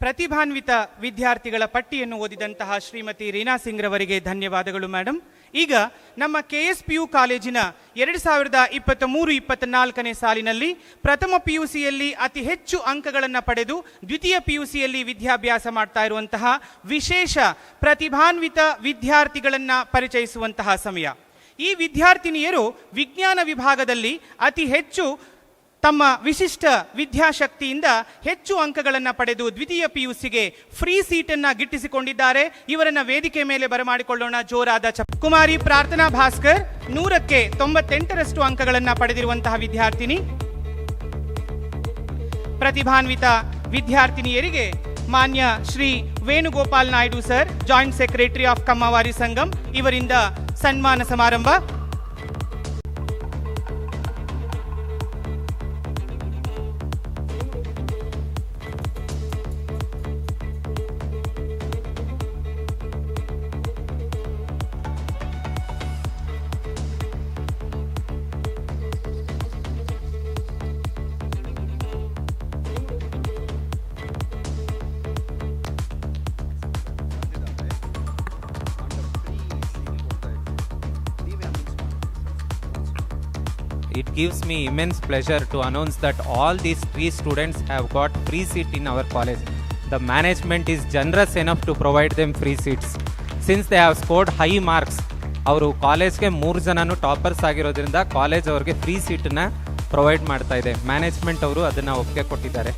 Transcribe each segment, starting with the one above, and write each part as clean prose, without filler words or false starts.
ಪ್ರತಿಭಾನ್ವಿತ ವಿದ್ಯಾರ್ಥಿಗಳ ಪಟ್ಟಿಯನ್ನು ಓದಿದಂತಹ ಶ್ರೀಮತಿ ರೀನಾ ಸಿಂಗ್ ರವರಿಗೆ ಧನ್ಯವಾದಗಳು ಮೇಡಮ್. ಈಗ ನಮ್ಮ KSPU ಕಾಲೇಜಿನ 2023-24ನೇ ಸಾಲಿನಲ್ಲಿ ಪ್ರಥಮ PUCಯಲ್ಲಿ ಅತಿ ಹೆಚ್ಚು ಅಂಕಗಳನ್ನು ಪಡೆದು ದ್ವಿತೀಯ PUCಯಲ್ಲಿ ವಿದ್ಯಾಭ್ಯಾಸ ಮಾಡ್ತಾ ಇರುವಂತಹ ವಿಶೇಷ ಪ್ರತಿಭಾನ್ವಿತ ವಿದ್ಯಾರ್ಥಿಗಳನ್ನು ಪರಿಚಯಿಸುವಂತಹ ಸಮಯ. ಈ ವಿದ್ಯಾರ್ಥಿನಿಯರು ವಿಜ್ಞಾನ ವಿಭಾಗದಲ್ಲಿ ಅತಿ ಹೆಚ್ಚು ತಮ್ಮ ವಿಶಿಷ್ಟ ವಿದ್ಯಾಶಕ್ತಿಯಿಂದ ಹೆಚ್ಚು ಅಂಕಗಳನ್ನು ಪಡೆದು ದ್ವಿತೀಯ PUCಗೆ ಫ್ರೀ ಸೀಟನ್ನು ಗಿಟ್ಟಿಸಿಕೊಂಡಿದ್ದಾರೆ. ಇವರನ್ನ ವೇದಿಕೆ ಮೇಲೆ ಬರಮಾಡಿಕೊಳ್ಳೋಣ. ಜೋರಾದ ಕುಮಾರಿ ಪ್ರಾರ್ಥನಾ ಭಾಸ್ಕರ್ 100ಕ್ಕೆ 98ರಷ್ಟು ಅಂಕಗಳನ್ನು ಪಡೆದಿರುವಂತಹ ವಿದ್ಯಾರ್ಥಿನಿ. ಪ್ರತಿಭಾನ್ವಿತ ವಿದ್ಯಾರ್ಥಿನಿಯರಿಗೆ ಮಾನ್ಯ Shri Venugopal Naidu sir, joint secretary of Kammavari Sangam, ಇವರಿಂದ ಸನ್ಮಾನ ಸಮಾರಂಭ. It gives me immense pleasure to announce that all these 3 students have got free seat in our college. The management is generous enough to provide them free seats. Since they have scored high marks, ಅವರು ಕಾಲೇಜ್ಗೆ 3 ಜನನು toppers ಆಗಿರೋದ್ರಿಂದ college ಅವ್ರಿಗೆ free ಸೀಟನ್ನ provide ಮಾಡ್ತಾ ಇದೆ. Management ಅವರು ಅದನ್ನು ಒಪ್ಪಿಗೆ ಕೊಟ್ಟಿದ್ದಾರೆ.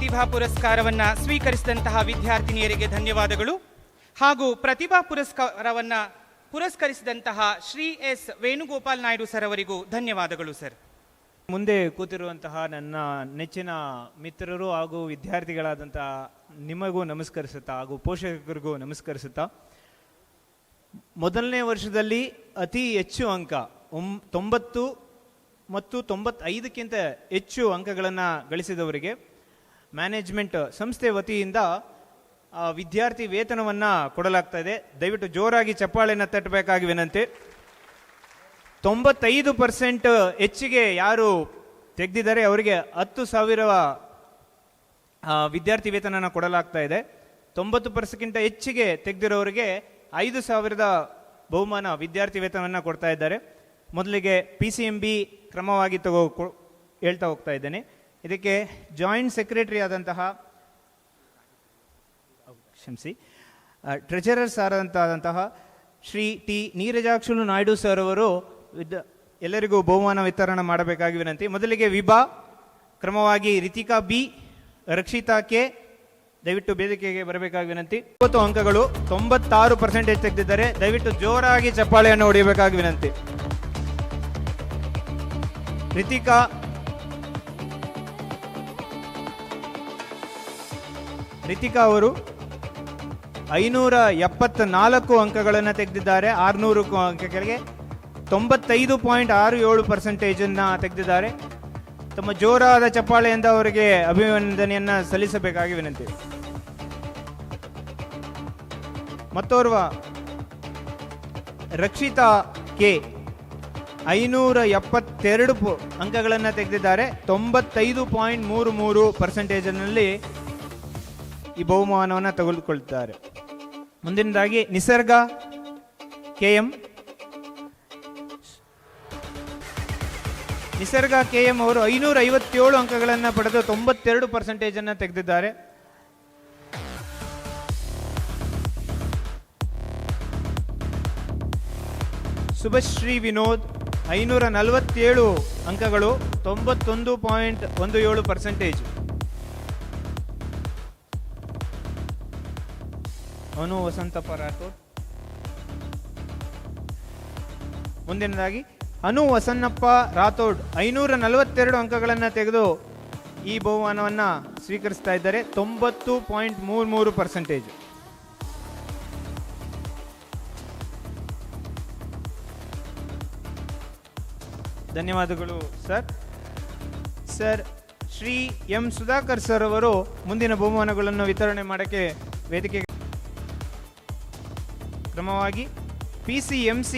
ಪ್ರತಿಭಾ ಪುರಸ್ಕಾರವನ್ನು ಸ್ವೀಕರಿಸಿದಂತಹ ವಿದ್ಯಾರ್ಥಿನಿಯರಿಗೆ ಧನ್ಯವಾದಗಳು. ಹಾಗೂ ಪ್ರತಿಭಾ ಪುರಸ್ಕಾರವನ್ನು ಪುರಸ್ಕರಿಸಿದಂತಹ ಶ್ರೀ ಎಸ್ ವೇಣುಗೋಪಾಲ್ ನಾಯ್ಡು ಸರ್ ಅವರಿಗೂ ಧನ್ಯವಾದಗಳು ಸರ್. ಮುಂದೆ ಕೂತಿರುವಂತಹ ನನ್ನ ನೆಚ್ಚಿನ ಮಿತ್ರರು ಹಾಗೂ ವಿದ್ಯಾರ್ಥಿಗಳಾದಂತಹ ನಿಮಗೂ ನಮಸ್ಕರಿಸುತ್ತಾ ಹಾಗೂ ಪೋಷಕರಿಗೂ ನಮಸ್ಕರಿಸುತ್ತಾ, ಮೊದಲನೇ ವರ್ಷದಲ್ಲಿ ಅತಿ ಹೆಚ್ಚು ಅಂಕ 90 ಮತ್ತು 95ಕ್ಕಿಂತ ಹೆಚ್ಚು ಅಂಕಗಳನ್ನು ಗಳಿಸಿದವರಿಗೆ ಮ್ಯಾನೇಜ್ಮೆಂಟ್ ಸಂಸ್ಥೆ ವತಿಯಿಂದ ವಿದ್ಯಾರ್ಥಿ ವೇತನವನ್ನು ಕೊಡಲಾಗ್ತಾ ಇದೆ. ದಯವಿಟ್ಟು ಜೋರಾಗಿ ಚಪ್ಪಾಳೆಯನ್ನು ತಟ್ಟಬೇಕಾಗಿ ವಿನಂತಿ. 95% ಹೆಚ್ಚಿಗೆ ಯಾರು ತೆಗೆದಿದ್ದಾರೆ ಅವರಿಗೆ 10,000 ವಿದ್ಯಾರ್ಥಿ ವೇತನನ ಕೊಡಲಾಗ್ತಾ ಇದೆ. 90%ಕ್ಕಿಂತ ಹೆಚ್ಚಿಗೆ ತೆಗೆದಿರೋರಿಗೆ 5,000 ಬಹುಮಾನ ವಿದ್ಯಾರ್ಥಿ ವೇತನವನ್ನು ಕೊಡ್ತಾ ಇದ್ದಾರೆ. ಮೊದಲಿಗೆ PCMB ಕ್ರಮವಾಗಿ ಹೇಳ್ತಾ ಹೋಗ್ತಾ ಇದ್ದೇನೆ. ಇದಕ್ಕೆ ಜಾಯಿಂಟ್ ಸೆಕ್ರೆಟರಿ ಆದಂತಹ ಟ್ರೆಜರರ್ಸ್ ಆದಂತಹ ಶ್ರೀ ಟಿ ನೀರಜಾಕ್ಷಲು ನಾಯ್ಡು ಸರ್ ಅವರು ಎಲ್ಲರಿಗೂ ಬಹುಮಾನ ವಿತರಣೆ ಮಾಡಬೇಕಾಗಿ ವಿನಂತಿ. ಮೊದಲಿಗೆ ವಿಭಾ ಕ್ರಮವಾಗಿ ರಿತಿಕಾ ಬಿ, ರಕ್ಷಿತಾ ಕೆ, ದಯವಿಟ್ಟು ವೇದಿಕೆಗೆ ಬರಬೇಕಾಗಿ ವಿನಂತಿ. 90 ಅಂಕಗಳು, 96% ತೆಗೆದಿದ್ದಾರೆ. ದಯವಿಟ್ಟು ಜೋರಾಗಿ ಚಪ್ಪಾಳೆಯನ್ನು ಹೊಡೆಯಬೇಕಾಗಿ ವಿನಂತಿ. ರಿತಿಕಾ ಅವರು 574 ಅಂಕಗಳನ್ನು ತೆಗೆದಿದ್ದಾರೆ. 600 ಅಂಕಗಳಿಗೆ 95.67% ತೆಗೆದಿದ್ದಾರೆ. ತಮ್ಮ ಜೋರಾದ ಚಪ್ಪಾಳೆಯಿಂದ ಅವರಿಗೆ ಅಭಿನಂದನೆಯನ್ನು ಸಲ್ಲಿಸಬೇಕಾಗಿ ವಿನಂತಿ. ಮತ್ತೋರ್ವ ರಕ್ಷಿತಾ ಕೆ 572 ಅಂಕಗಳನ್ನು ತೆಗೆದಿದ್ದಾರೆ. 95.33% ಈ ಬಹುಮಾನವನ್ನು ತೆಗೆದುಕೊಳ್ಳುತ್ತಾರೆ. ಮುಂದಿನದಾಗಿ ನಿಸರ್ಗ KM ನಿಸರ್ಗ KM ಅವರು 557 ಅಂಕಗಳನ್ನು ಪಡೆದು 92% ತೆಗೆದಿದ್ದಾರೆ. ಶುಭಶ್ರೀ ವಿನೋದ್ 547 ಅಂಕಗಳು 91.17%. ಅನು ವಸಂತಪ್ಪ ರಾಠೋಡ್. ಮುಂದಿನದಾಗಿ ಅನು ವಸನ್ನಪ್ಪ ರಾಥೋಡ್ 542 ಅಂಕಗಳನ್ನು ತೆಗೆದು ಈ ಬಹುಮಾನವನ್ನು ಸ್ವೀಕರಿಸ್ತಾ ಇದ್ದಾರೆ. 90.33%. ಧನ್ಯವಾದಗಳು sir. Sir Shri M Sudhakar sir ಅವರು ಮುಂದಿನ ಬಹುಮಾನಗಳನ್ನು ವಿತರಣೆ ಮಾಡೋಕ್ಕೆ ವೇದಿಕೆ. ಕ್ರಮವಾಗಿ PCMC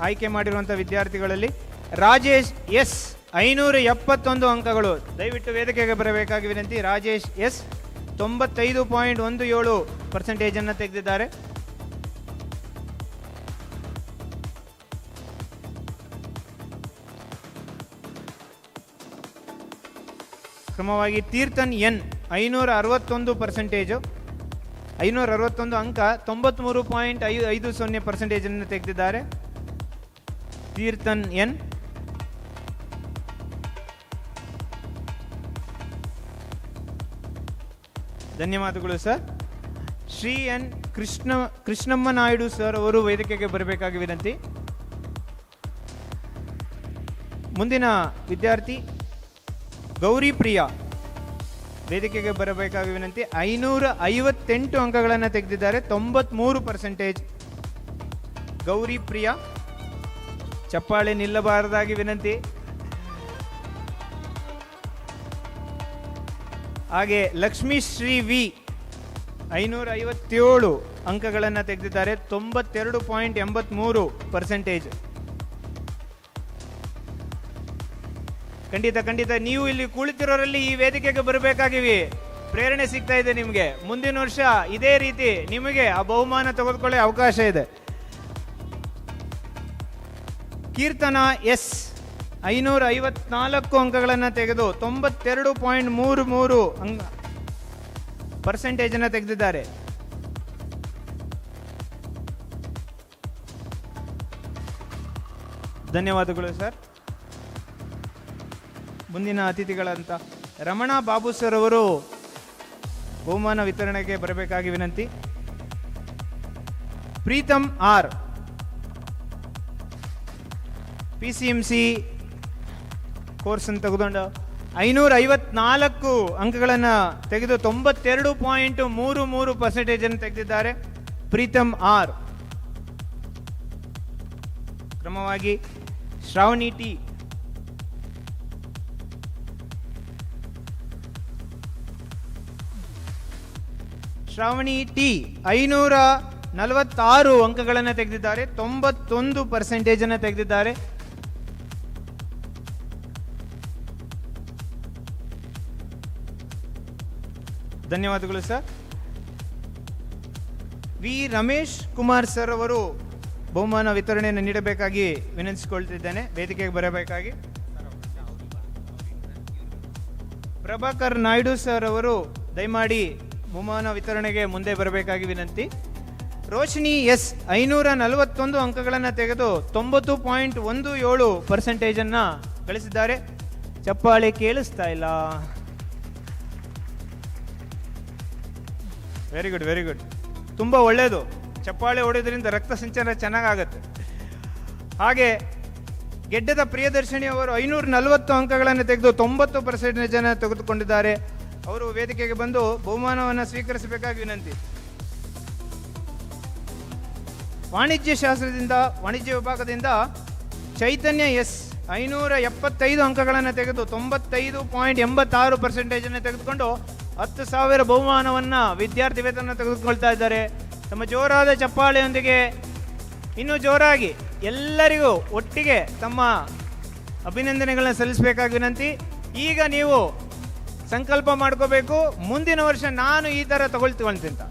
ಆಯ್ಕೆ ಮಾಡಿರುವಂಥ ವಿದ್ಯಾರ್ಥಿಗಳಲ್ಲಿ ರಾಜೇಶ್ ಎಸ್ 571 ಅಂಕಗಳು. ದಯವಿಟ್ಟು ವೇದಿಕೆಗೆ ಬರಬೇಕಾಗಿ ವಿನಂತಿ. ರಾಜೇಶ್ ಎಸ್ 95.17% ತೆಗೆದಿದ್ದಾರೆ. ಕ್ರಮವಾಗಿ ತೀರ್ಥನ್ ಎನ್ 561%, 561 ಅಂಕ 93.50% ತೆಗೆದಿದ್ದಾರೆ. ತೀರ್ಥನ್ ಎನ್. ಧನ್ಯವಾದಗಳು sir. Shri N Krishnamma Naidu sir ಅವರು ವೇದಿಕೆಗೆ ಬರಬೇಕಾಗಿ ವಿನಂತಿ. ಮುಂದಿನ ವಿದ್ಯಾರ್ಥಿ ಗೌರಿ ಪ್ರಿಯಾ ವೇದಿಕೆಗೆ ಬರಬೇಕಾಗಿ ವಿನಂತಿ. 558 ಅಂಕಗಳನ್ನು ತೆಗೆದಿದ್ದಾರೆ, 93%. ಗೌರಿ ಪ್ರಿಯಾ, ಚಪ್ಪಾಳೆ ನಿಲ್ಲಬಾರದಾಗಿ ವಿನಂತಿ. ಹಾಗೆ ಲಕ್ಷ್ಮೀ ಶ್ರೀ ವಿ 557 ಅಂಕಗಳನ್ನು ತೆಗೆದಿದ್ದಾರೆ, 92.83%. ಖಂಡಿತ ನೀವು ಇಲ್ಲಿ ಕುಳಿತಿರೋರಲ್ಲಿ ಈ ವೇದಿಕೆಗೆ ಬರಬೇಕಾಗಿವಿ. ಪ್ರೇರಣೆ ಸಿಗ್ತಾ ಇದೆ ನಿಮಗೆ. ಮುಂದಿನ ವರ್ಷ ಇದೇ ರೀತಿ ನಿಮಗೆ ಆ ಬಹುಮಾನ ತೆಗೆದುಕೊಳ್ಳೋ ಅವಕಾಶ ಇದೆ. ಕೀರ್ತನ ಎಸ್ 554 ಅಂಕಗಳನ್ನು ತೆಗೆದು 92.33% ತೆಗೆದಿದ್ದಾರೆ. ಧನ್ಯವಾದಗಳು ಸರ್. ಮುಂದಿನ ಅತಿಥಿಗಳಂತ ರಮಣಾ ಬಾಬು ಸರ್ ಅವರು ಬಹುಮಾನ ವಿತರಣೆಗೆ ಬರಬೇಕಾಗಿ ವಿನಂತಿ. ಪ್ರೀತಮ್ ಆರ್ PCMC ಕೋರ್ಸ್ ಅನ್ನು ತೆಗೆದುಕೊಂಡು 554 ಅಂಕಗಳನ್ನು ತೆಗೆದು 92.33% ತೆಗೆದಿದ್ದಾರೆ. ಪ್ರೀತಮ್ ಆರ್. ಕ್ರಮವಾಗಿ ಶ್ರಾವಣಿ ಟಿ 546 ಅಂಕಗಳನ್ನು ತೆಗೆದಿದ್ದಾರೆ, 91% ತೆಗೆದಿದ್ದಾರೆ. ಧನ್ಯವಾದಗಳು sir. V Ramesh Kumar sir ಅವರು ಬಹುಮಾನ ವಿತರಣೆಯನ್ನು ನೀಡಬೇಕಾಗಿ ವಿನಂತಿಸಿಕೊಳ್ತಿದ್ದೇನೆ. ವೇದಿಕೆಗೆ ಬರಬೇಕಾಗಿ. ಪ್ರಭಾಕರ್ ನಾಯ್ಡು ಸರ್ ಅವರು ದಯಮಾಡಿ ಬಹುಮಾನ ವಿತರಣೆಗೆ ಮುಂದೆ ಬರಬೇಕಾಗಿ ವಿನಂತಿ. ರೋಶಿನಿ ಎಸ್ 541 ಅಂಕಗಳನ್ನು ತೆಗೆದು 90.17% ಗಳಿಸಿದ್ದಾರೆ. ಚಪ್ಪಾಳೆ ಕೇಳಿಸ್ತಾ ಇಲ್ಲ. Very good. ತುಂಬ ಒಳ್ಳೆಯದು. ಚಪ್ಪಾಳೆ ಹೊಡೆಯೋದ್ರಿಂದ ರಕ್ತ ಸಂಚಾರ ಚೆನ್ನಾಗಾಗತ್ತೆ. ಹಾಗೆ ಗೆಡ್ಡದ ಪ್ರಿಯದರ್ಶಿನಿ ಅವರು 540 ಅಂಕಗಳನ್ನು ತೆಗೆದು 90% ತೆಗೆದುಕೊಂಡಿದ್ದಾರೆ. ಅವರು ವೇದಿಕೆಗೆ ಬಂದು ಬಹುಮಾನವನ್ನು ಸ್ವೀಕರಿಸಬೇಕಾಗಿ ವಿನಂತಿ. ವಾಣಿಜ್ಯ ವಿಭಾಗದಿಂದ ಚೈತನ್ಯ ಎಸ್ 575 ಅಂಕಗಳನ್ನು ತೆಗೆದು 95.86% ತೆಗೆದುಕೊಂಡು 10,000 ಬಹುಮಾನವನ್ನು ವಿದ್ಯಾರ್ಥಿ ವೇತನ ತೆಗೆದುಕೊಳ್ತಾ ಇದ್ದಾರೆ. ತಮ್ಮ ಜೋರಾದ ಚಪ್ಪಾಳೆಯೊಂದಿಗೆ ಇನ್ನೂ ಜೋರಾಗಿ ಎಲ್ಲರಿಗೂ ಒಟ್ಟಿಗೆ ತಮ್ಮ ಅಭಿನಂದನೆಗಳನ್ನ ಸಲ್ಲಿಸಬೇಕಾಗಿ ವಿನಂತಿ. ಈಗ ನೀವು ಸಂಕಲ್ಪ ಮಾಡ್ಕೋಬೇಕು, ಮುಂದಿನ ವರ್ಷ ನಾನು ಈ ಥರ ತಗೊಳ್ತೀವಂತ.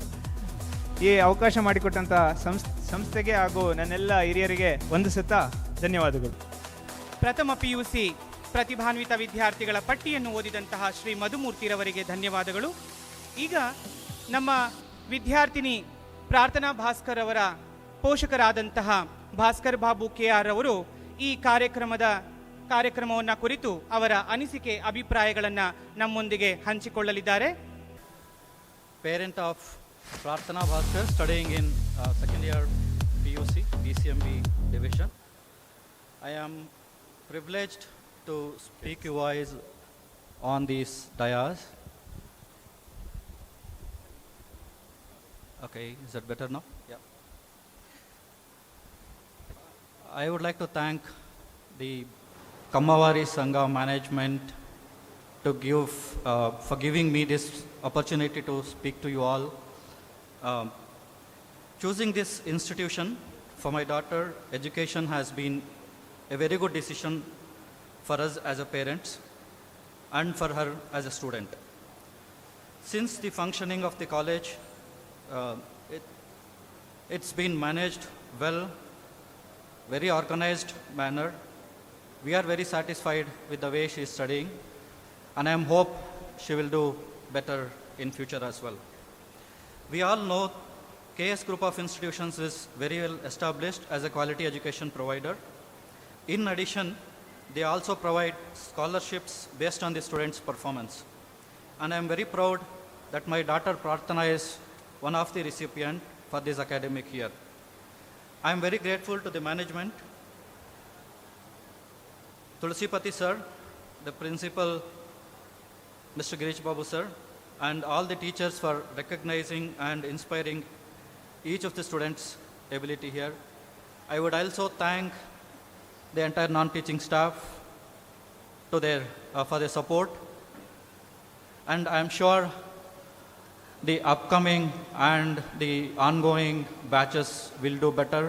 ಈ ಅವಕಾಶ ಮಾಡಿಕೊಟ್ಟಂಥ ಸಂಸ್ಥೆಗೆ ಹಾಗೂ ನನ್ನೆಲ್ಲ ಹಿರಿಯರಿಗೆ ವಂದಿಸುತ್ತಾ ಧನ್ಯವಾದಗಳು. ಪ್ರಥಮ PUC ಪ್ರತಿಭಾನ್ವಿತ ವಿದ್ಯಾರ್ಥಿಗಳ ಪಟ್ಟಿಯನ್ನು ಓದಿದಂತಹ ಶ್ರೀ ಮಧುಮೂರ್ತಿರವರಿಗೆ ಧನ್ಯವಾದಗಳು. ಈಗ ನಮ್ಮ ವಿದ್ಯಾರ್ಥಿನಿ ಪ್ರಾರ್ಥನಾ ಭಾಸ್ಕರ್ ಅವರ ಪೋಷಕರಾದಂತಹ ಭಾಸ್ಕರ್ ಬಾಬು KR ಅವರು ಈ ಕಾರ್ಯಕ್ರಮವನ್ನು ಕುರಿತು ಅವರ ಅನಿಸಿಕೆ ಅಭಿಪ್ರಾಯಗಳನ್ನು ನಮ್ಮೊಂದಿಗೆ ಹಂಚಿಕೊಳ್ಳಲಿದ್ದಾರೆ. Parent of Prarthana Bhaskar, studying in second year PUC, DCMB division. I am privileged to speak you guys on these dayas. Okay, is that better now? Yeah. I would like to thank the Kamavari Sangha management for giving me this opportunity to speak to you all. Choosing this institution for my daughter education has been a very good decision for us as a parents and for her as a student. Since the functioning of the college, it's been managed well, very organized manner. We are very satisfied with the way she is studying, and I hope she will do better in future as well. We all know KS Group of Institutions is very well established as a quality education provider. In addition, they also provide scholarships based on the students' performance. And I am very proud that my daughter Prarthana is one of the recipients for this academic year. I am very grateful to the management, Tulasipati sir, the principal, Mr. Girish Babu sir, and all the teachers for recognizing and inspiring each of the students' ability here. I would also thank the entire non-teaching staff for their support, and I am sure the upcoming and the ongoing batches will do better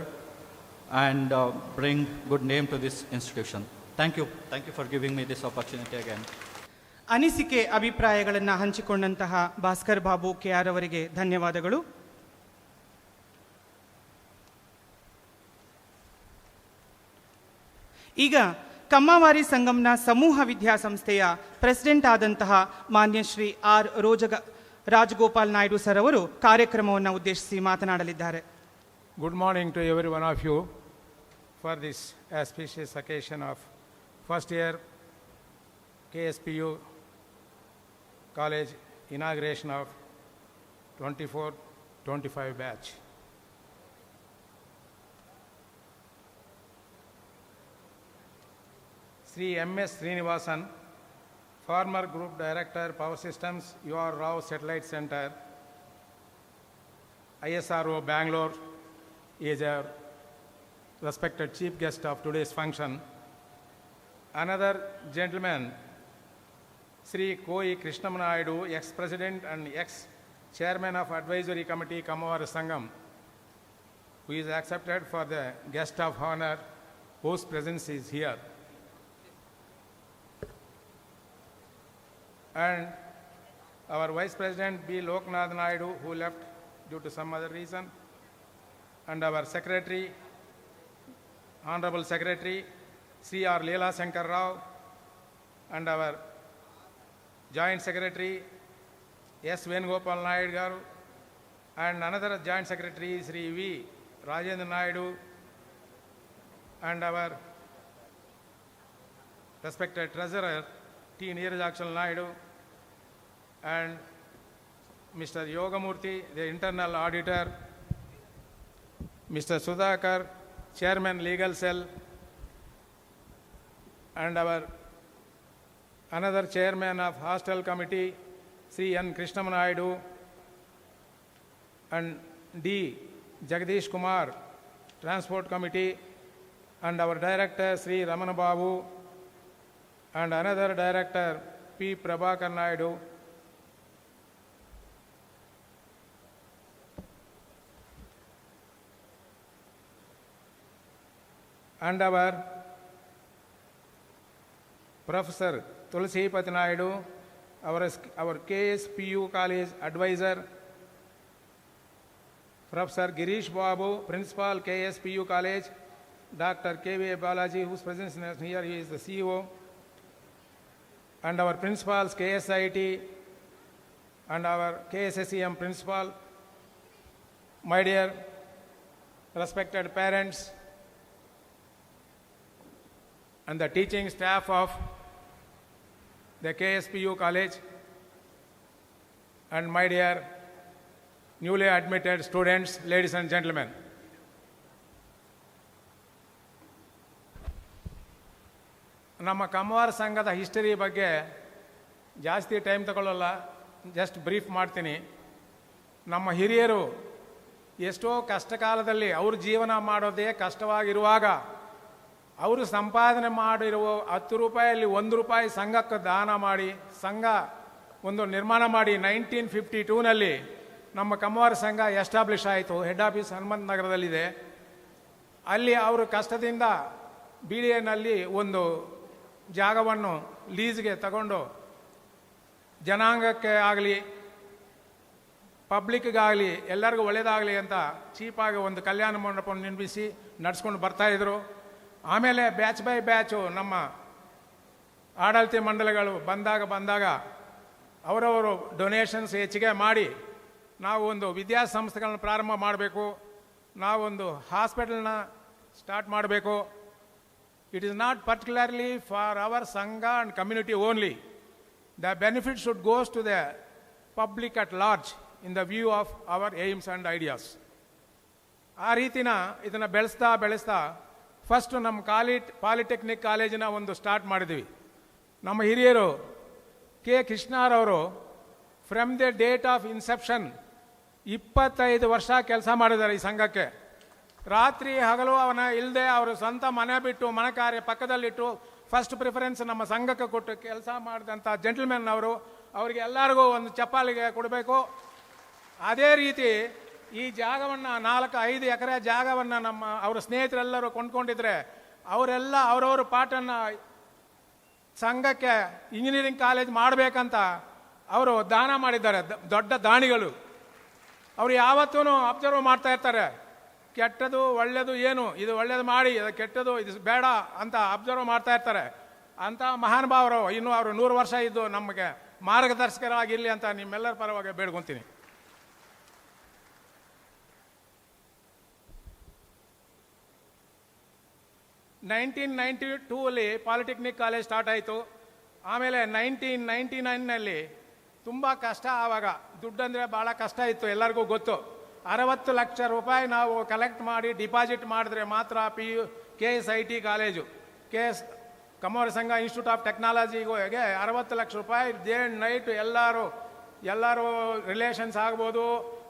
and bring good name to this institution. Thank you for giving me this opportunity again. ಅನಿಸಿಕೆ ಅಭಿಪ್ರಾಯಗಳನ್ನು ಹಂಚಿಕೊಂಡಂತಹ Bhaskar Babu KR ಅವರಿಗೆ ಧನ್ಯವಾದಗಳು. ಈಗ ಕಮ್ಮವಾರಿ ಸಂಗಮ್ನ ಸಮೂಹ ವಿದ್ಯಾಸಂಸ್ಥೆಯ president ಆದಂತಹ ಮಾನ್ಯ Shri Rajagopal Naidu sir ಅವರು ಕಾರ್ಯಕ್ರಮವನ್ನು ಉದ್ದೇಶಿಸಿ ಮಾತನಾಡಲಿದ್ದಾರೆ. Good morning to every one of you for this auspicious occasion of first year KSPU College inauguration of 24-25 batch. Sri M.S. Srinivasan, former Group Director, Power Systems, UR Rao Satellite Center, ISRO Bangalore, is a respected chief guest of today's function. Another gentleman, Sri Koi Krishnamnaidu, ex-president and ex-chairman of Advisory Committee, Kamavari Sangam, who is accepted for the guest of honor, whose presence is here. And our Vice President B. Loknath Naidu, who left due to some other reason, and our Secretary, Honorable Secretary, Sri R. Leela Shankar Rao, and our Joint Secretary, S. Venugopal Naidu Garu, and another Joint Secretary, Sri V. Rajendra Naidu, and our respected Treasurer, T. Neerajakshan Naidu, and Mr. Yogamurthy, the Internal Auditor, Mr. Sudhakar, Chairman Legal Cell, and our another Chairman of Hostel Committee, Sri N. Krishnamnaidu, and D. Jagdish Kumar, Transport Committee, and our Director, Sri Ramana Babu, and another Director, P. Prabhakar Naidu, and our Professor Tulasipati Naidu, our KSPU College Advisor, Professor Girish Babu, Principal KSPU College, Dr. K.V. Balaji, whose presence is here, he is the CEO, and our principals, KSIT, and our KSSEM principal, my dear respected parents, and the teaching staff of the KSPU College, and my dear newly admitted students, ladies and gentlemen. ನಮ್ಮ ಕಮ್ವಾರ ಸಂಘದ history ಬಗ್ಗೆ ಜಾಸ್ತಿ time ತಗೊಳ್ಳಲ್ಲ, just brief ಮಾಡ್ತೀನಿ. ನಮ್ಮ ಹಿರಿಯರು ಎಷ್ಟೋ ಕಷ್ಟ ಕಾಲದಲ್ಲಿ ಅವ್ರ ಜೀವನ ಮಾಡೋದೇ ಕಷ್ಟವಾಗಿರುವಾಗ ಅವರು ಸಂಪಾದನೆ ಮಾಡಿರುವ 10 ರೂಪಾಯಲ್ಲಿ 1 ರೂಪಾಯಿ ಸಂಘಕ್ಕೆ ದಾನ ಮಾಡಿ ಸಂಘ ಒಂದು ನಿರ್ಮಾಣ ಮಾಡಿ 1952ನಲ್ಲಿ ನಮ್ಮ ಕಮ್ವಾರ ಸಂಘ ಎಸ್ಟಾಬ್ಲಿಷ್ ಆಯಿತು. ಹೆಡ್ ಆಫೀಸ್ ಹನುಮಂತ ನಗರದಲ್ಲಿದೆ. ಅಲ್ಲಿ ಅವರು ಕಷ್ಟದಿಂದ BDAನಲ್ಲಿ ಒಂದು ಜಾಗವನ್ನು ಲೀಸ್ಗೆ ತಗೊಂಡು ಜನಾಂಗಕ್ಕೆ ಆಗಲಿ ಪಬ್ಲಿಕ್ಗಾಗಲಿ ಎಲ್ಲರಿಗೂ ಒಳ್ಳೆಯದಾಗಲಿ ಅಂತ ಚೀಪಾಗಿ ಒಂದು ಕಲ್ಯಾಣ ಮಂಟಪವನ್ನು ನಿರ್ಮಿಸಿ ನಡೆಸ್ಕೊಂಡು ಬರ್ತಾಯಿದ್ರು. ಆಮೇಲೆ ಬ್ಯಾಚ್ ಬೈ ಬ್ಯಾಚು ನಮ್ಮ ಆಡಳಿತ ಮಂಡಳಿಗಳು ಬಂದಾಗ ಅವರವರು ಡೊನೇಷನ್ಸ್ ಹೆಚ್ಚಿಗೆ ಮಾಡಿ ನಾವು ಒಂದು ವಿದ್ಯಾಸಂಸ್ಥೆಗಳನ್ನ ಪ್ರಾರಂಭ ಮಾಡಬೇಕು, ನಾವೊಂದು ಹಾಸ್ಪಿಟಲ್ನ ಸ್ಟಾರ್ಟ್ ಮಾಡಬೇಕು. It is not particularly for our Sangha and community only. The benefit should go to the public at large in the view of our aims and ideas. ಆ ರೀತಿನ ಇದನ್ನು ಬೆಳೆಸ್ತಾ ಫಸ್ಟ್ ನಮ್ಮ ಪಾಲಿಟೆಕ್ನಿಕ್ ಕಾಲೇಜಿನ ಒಂದು ಸ್ಟಾರ್ಟ್ ಮಾಡಿದ್ವಿ. ನಮ್ಮ ಹಿರಿಯರು ಕೆ ಕೃಷ್ಣರವರು from the date of inception 25 ವರ್ಷ ಕೆಲಸ ಮಾಡಿದ್ದಾರೆ ಈ ಸಂಘಕ್ಕೆ. ರಾತ್ರಿ ಹಗಲು ಅವನ ಇಲ್ಲದೆ ಅವರು ಸ್ವಂತ ಮನೆ ಬಿಟ್ಟು ಮನೆ ಕಾರ್ಯ ಪಕ್ಕದಲ್ಲಿಟ್ಟು ಫಸ್ಟ್ ಪ್ರಿಫರೆನ್ಸ್ ನಮ್ಮ ಸಂಘಕ್ಕೆ ಕೊಟ್ಟು ಕೆಲಸ ಮಾಡಿದಂಥ ಜೆಂಟಲ್ಮೆನ್ ಅವರು, ಅವರಿಗೆ ಎಲ್ಲರಿಗೂ ಒಂದು ಚಪ್ಪಾಳಿಗೆ ಕೊಡಬೇಕು. ಅದೇ ರೀತಿ ಈ ಜಾಗವನ್ನು 4-5 ಎಕರೆ ಜಾಗವನ್ನು ಅವರ ಸ್ನೇಹಿತರೆಲ್ಲರೂ ಕೊಂಡ್ಕೊಂಡಿದ್ರೆ ಅವರೆಲ್ಲ ಅವರವ್ರ ಪಾಠನ್ನು ಸಂಘಕ್ಕೆ ಇಂಜಿನಿಯರಿಂಗ್ ಕಾಲೇಜ್ ಮಾಡಬೇಕಂತ ಅವರು ದಾನ ಮಾಡಿದ್ದಾರೆ. ದೊಡ್ಡ ದಾನಿಗಳು. ಅವರು ಯಾವತ್ತೂ ಅಬ್ಸರ್ವ್ ಮಾಡ್ತಾ ಇರ್ತಾರೆ, ಕೆಟ್ಟದು ಒಳ್ಳೆಯದು ಏನು, ಇದು ಒಳ್ಳೇದು ಮಾಡಿ, ಇದು ಕೆಟ್ಟದು ಇದು ಬೇಡ ಅಂತ ಅಬ್ಸರ್ವ್ ಮಾಡ್ತಾ ಇರ್ತಾರೆ. ಅಂಥ ಮಹಾನುಭಾವರು ಇನ್ನೂ ಅವರು 100 ವರ್ಷ ಇದ್ದು ನಮಗೆ ಮಾರ್ಗದರ್ಶಕರಾಗಿರಲಿ ಅಂತ ನಿಮ್ಮೆಲ್ಲರ ಪರವಾಗಿ ಬೇಡ್ಕೊತೀನಿ. (1992) ಪಾಲಿಟೆಕ್ನಿಕ್ ಕಾಲೇಜ್ ಸ್ಟಾರ್ಟ್ ಆಯಿತು. ಆಮೇಲೆ 1999ನಲ್ಲಿ ತುಂಬ ಕಷ್ಟ. ಆವಾಗ ದುಡ್ಡಂದರೆ ಭಾಳ ಕಷ್ಟ ಇತ್ತು, ಎಲ್ಲರಿಗೂ ಗೊತ್ತು. 60 ಲಕ್ಷ ರೂಪಾಯಿ ನಾವು ಕಲೆಕ್ಟ್ ಮಾಡಿ ಡಿಪಾಸಿಟ್ ಮಾಡಿದ್ರೆ ಮಾತ್ರ KSIT ಕಾಲೇಜು, ಕಮ್ವಾರ ಸಂಘ ಇನ್ಸ್ಟಿಟ್ಯೂಟ್ ಆಫ್ ಟೆಕ್ನಾಲಜಿಗೆ 60 ಲಕ್ಷ ರೂಪಾಯಿ ಡೇ ಆ್ಯಂಡ್ ನೈಟ್ ಎಲ್ಲರೂ ರಿಲೇಷನ್ಸ್ ಆಗ್ಬೋದು,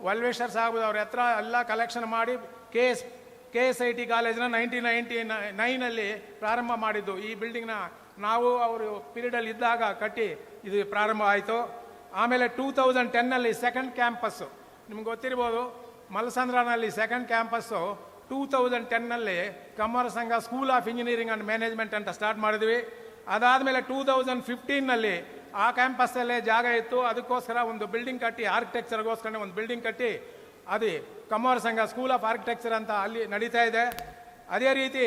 ವೆಲ್ವಿಷರ್ಸ್ ಆಗ್ಬೋದು, ಅವ್ರ ಹತ್ರ ಎಲ್ಲ ಕಲೆಕ್ಷನ್ ಮಾಡಿ KSIT ಕಾಲೇಜನ್ನ 1999ನಲ್ಲಿ ಪ್ರಾರಂಭ ಮಾಡಿದ್ದು. ಈ ಬಿಲ್ಡಿಂಗ್ನ ನಾವು ಅವರು ಪೀರಿಯಡಲ್ಲಿ ಇದ್ದಾಗ ಕಟ್ಟಿ ಇದು ಪ್ರಾರಂಭ ಆಯಿತು. ಆಮೇಲೆ 2010ನಲ್ಲಿ ಸೆಕೆಂಡ್ ಕ್ಯಾಂಪಸ್ಸು, ನಿಮ್ಗೆ ಗೊತ್ತಿರ್ಬೋದು, ಮಲಸಂದ್ರನಲ್ಲಿ ಸೆಕೆಂಡ್ ಕ್ಯಾಂಪಸ್ಸು 2010ನಲ್ಲಿ ಕಮ್ವಾರ ಸಂಘ school of engineering and management ಅಂತ ಸ್ಟಾರ್ಟ್ ಮಾಡಿದ್ವಿ. ಅದಾದಮೇಲೆ 2015ನಲ್ಲಿ ಆ ಕ್ಯಾಂಪಸ್ಸಲ್ಲೇ ಜಾಗ ಇತ್ತು, ಅದಕ್ಕೋಸ್ಕರ ಒಂದು ಬಿಲ್ಡಿಂಗ್ ಕಟ್ಟಿ, ಆರ್ಕಿಟೆಕ್ಚರ್ಗೋಸ್ಕರ ಒಂದು ಬಿಲ್ಡಿಂಗ್ ಕಟ್ಟಿ ಅದು ಕಮ್ವಾರ ಸಂಘ ಸ್ಕೂಲ್ ಆಫ್ ಆರ್ಕಿಟೆಕ್ಚರ್ ಅಂತ ಅಲ್ಲಿ ನಡೀತಾ ಇದೆ. ಅದೇ ರೀತಿ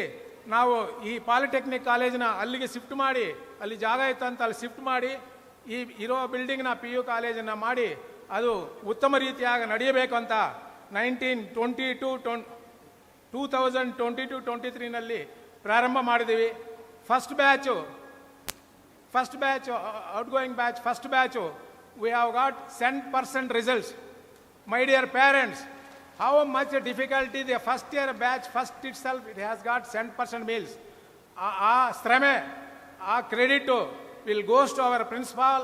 ನಾವು ಈ ಪಾಲಿಟೆಕ್ನಿಕ್ ಕಾಲೇಜಿನ ಅಲ್ಲಿಗೆ ಶಿಫ್ಟ್ ಮಾಡಿ, ಅಲ್ಲಿ ಜಾಗ ಇತ್ತು ಅಂತ ಅಲ್ಲಿ ಶಿಫ್ಟ್ ಮಾಡಿ ಈ ಇರೋ ಬಿಲ್ಡಿಂಗ್ನ PU ಕಾಲೇಜನ್ನು ಮಾಡಿ ಅದು ಉತ್ತಮ ರೀತಿಯಾಗಿ ನಡೆಯಬೇಕು ಅಂತ 2022-23ನಲ್ಲಿ ಪ್ರಾರಂಭ ಮಾಡಿದ್ದೀವಿ. First batch outgoing batch, first batch we have got 100% results. My dear parents, how much difficulty the first year batch, first itself it has got 100% meals. Strame, credit will goes to our principal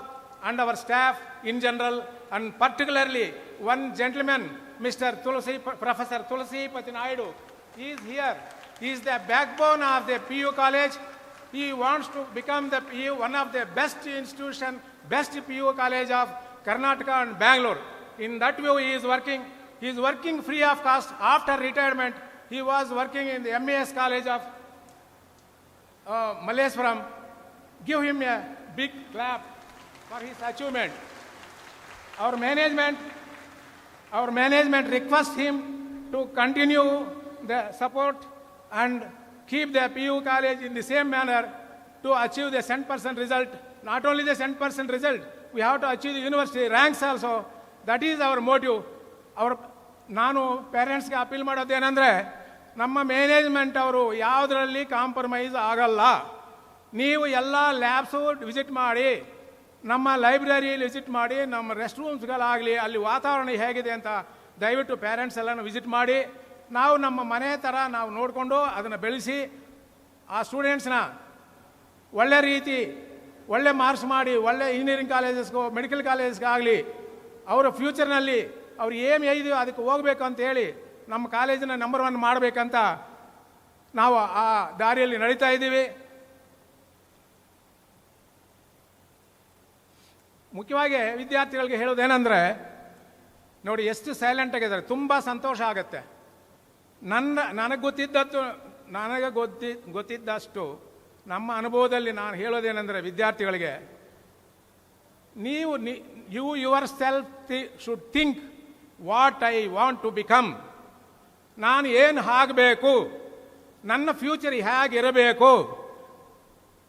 and our staff in general, and particularly one gentleman, Mr. Professor Tulsi Patinaidu. He is here. He is the backbone of the PU college. He wants to become the PU, one of the best institution, best PU college of Karnataka and Bangalore. In that view, he is working. He is working free of cost. After retirement, he was working in the MAS College of Malleswaram. Give him a big clap for his achievement. Our management requests him to continue the support and keep the PU college in the same manner to achieve the 100% result. Not only the 100% result, we have to achieve the university ranks also. That is our motive. ನಾನು ಪೇರೆಂಟ್ಸ್ಗೆ appeal ಮಾಡೋದೇನೆಂದರೆ, ನಮ್ಮ management ಅವರು ಯಾವುದರಲ್ಲಿ compromise ಆಗಲ್ಲ. ನೀವು ಎಲ್ಲ labs visit ಮಾಡಿ, ನಮ್ಮ ಲೈಬ್ರರಿಯಲ್ಲಿ visit ಮಾಡಿ, ನಮ್ಮ ರೆಸ್ಟ್ ರೂಮ್ಸ್ಗಳಾಗಲಿ ಅಲ್ಲಿ ವಾತಾವರಣ ಹೇಗಿದೆ ಅಂತ ದಯವಿಟ್ಟು ಪೇರೆಂಟ್ಸ್ ಎಲ್ಲನೂ ವಿಸಿಟ್ ಮಾಡಿ, ನಾವು ನಮ್ಮ ಮನೆ ಥರ ನಾವು ನೋಡಿಕೊಂಡು ಅದನ್ನು ಬೆಳೆಸಿ ಆ ಸ್ಟೂಡೆಂಟ್ಸ್ನ ಒಳ್ಳೆ ರೀತಿ ಒಳ್ಳೆ ಮಾರ್ಕ್ಸ್ ಮಾಡಿ ಒಳ್ಳೆ ಇಂಜಿನಿಯರಿಂಗ್ ಕಾಲೇಜಸ್ಗೂ ಮೆಡಿಕಲ್ ಕಾಲೇಜಸ್ಗಾಗಲಿ ಅವರ ಫ್ಯೂಚರ್ನಲ್ಲಿ ಅವ್ರು ಏನು ಇದೆಯೋ ಅದಕ್ಕೆ ಹೋಗಬೇಕು ಅಂತ ಹೇಳಿ ನಮ್ಮ ಕಾಲೇಜನ್ನ ನಂಬರ್ 1 ಮಾಡಬೇಕಂತ ನಾವು ಆ ದಾರಿಯಲ್ಲಿ ನಡೀತಾ ಇದ್ದೀವಿ. ಮುಖ್ಯವಾಗಿ ವಿದ್ಯಾರ್ಥಿಗಳಿಗೆ ಹೇಳೋದೇನೆಂದರೆ, ನೋಡಿ ಎಷ್ಟು ಸೈಲೆಂಟ್ ಆಗಿದ್ದಾರೆ, ತುಂಬ ಸಂತೋಷ ಆಗುತ್ತೆ. ನನಗೆ ಗೊತ್ತಿದ್ದಷ್ಟು ನಮ್ಮ ಅನುಭವದಲ್ಲಿ ನಾನು ಹೇಳೋದೇನೆಂದರೆ ವಿದ್ಯಾರ್ಥಿಗಳಿಗೆ, ನೀವು you yourself should think what I want to become. ನಾನು ಏನು ಆಗಬೇಕು, ನನ್ನ ಫ್ಯೂಚರ್ ಹೇಗಿರಬೇಕು.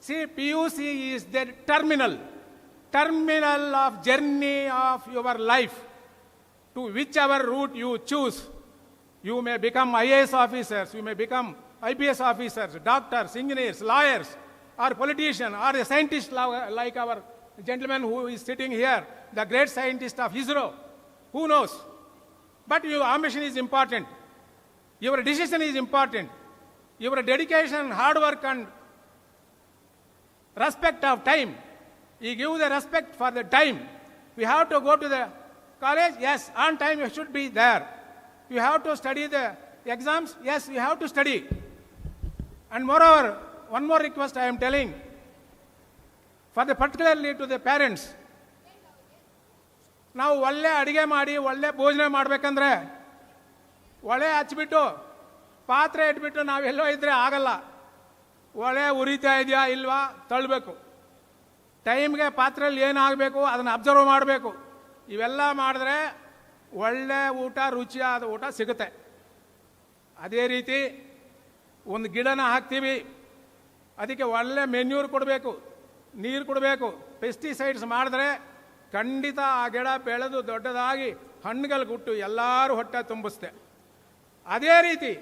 See PUC is the terminal of journey of your life. To whichever route you choose, you may become IAS officers, you may become IPS officers, doctors, engineers, lawyers, or politicians, or a scientist like our gentleman who is sitting here, the great scientist of ISRO. Who knows? But your ambition is important. Your decision is important. Your dedication, hard work, and respect of time. You give the respect for the time. We have to go to the college. Yes, on time you should be there. You have to study the exams. Yes, you have to study. And moreover, one more request I am telling, particularly to the parents. ನಾವು ಒಳ್ಳೆ ಅಡುಗೆ ಮಾಡಿ ಒಳ್ಳೆ ಭೋಜನ ಮಾಡಬೇಕಂದ್ರೆ ಒಳ್ಳೆ ಹಚ್ಬಿಟ್ಟು ಪಾತ್ರೆ ಇಟ್ಬಿಟ್ಟು ನಾವೆಲ್ಲೋ ಇದ್ದರೆ ಆಗಲ್ಲ. ಒಳ್ಳೆ ಉರಿತಾ ಇದೆಯಾ ಇಲ್ವಾ ತಳ್ಳಬೇಕು. ಟೈಮ್ಗೆ ಪಾತ್ರೆಯಲ್ಲಿ ಏನಾಗಬೇಕು ಅದನ್ನು ಅಬ್ಸರ್ವ್ ಮಾಡಬೇಕು. ಇವೆಲ್ಲ ಮಾಡಿದ್ರೆ ಒಳ್ಳೆ ಊಟ, ರುಚಿಯಾದ ಊಟ ಸಿಗುತ್ತೆ. ಅದೇ ರೀತಿ ಒಂದು ಗಿಡನ ಹಾಕ್ತೀವಿ, ಅದಕ್ಕೆ ಒಳ್ಳೆ ಮೆನ್ಯೂರ್ ಕೊಡಬೇಕು, ನೀರು ಕೊಡಬೇಕು. ಪೆಸ್ಟಿಸೈಡ್ಸ್ ಮಾಡಿದ್ರೆ ಖಂಡಿತ ಆ ಗಿಡ ಬೆಳೆದು ದೊಡ್ಡದಾಗಿ ಹಣ್ಣುಗಳು ಕೊಟ್ಟು ಎಲ್ಲರೂ ಹೊಟ್ಟೆ ತುಂಬಿಸ್ತೆ. ಅದೇ ರೀತಿ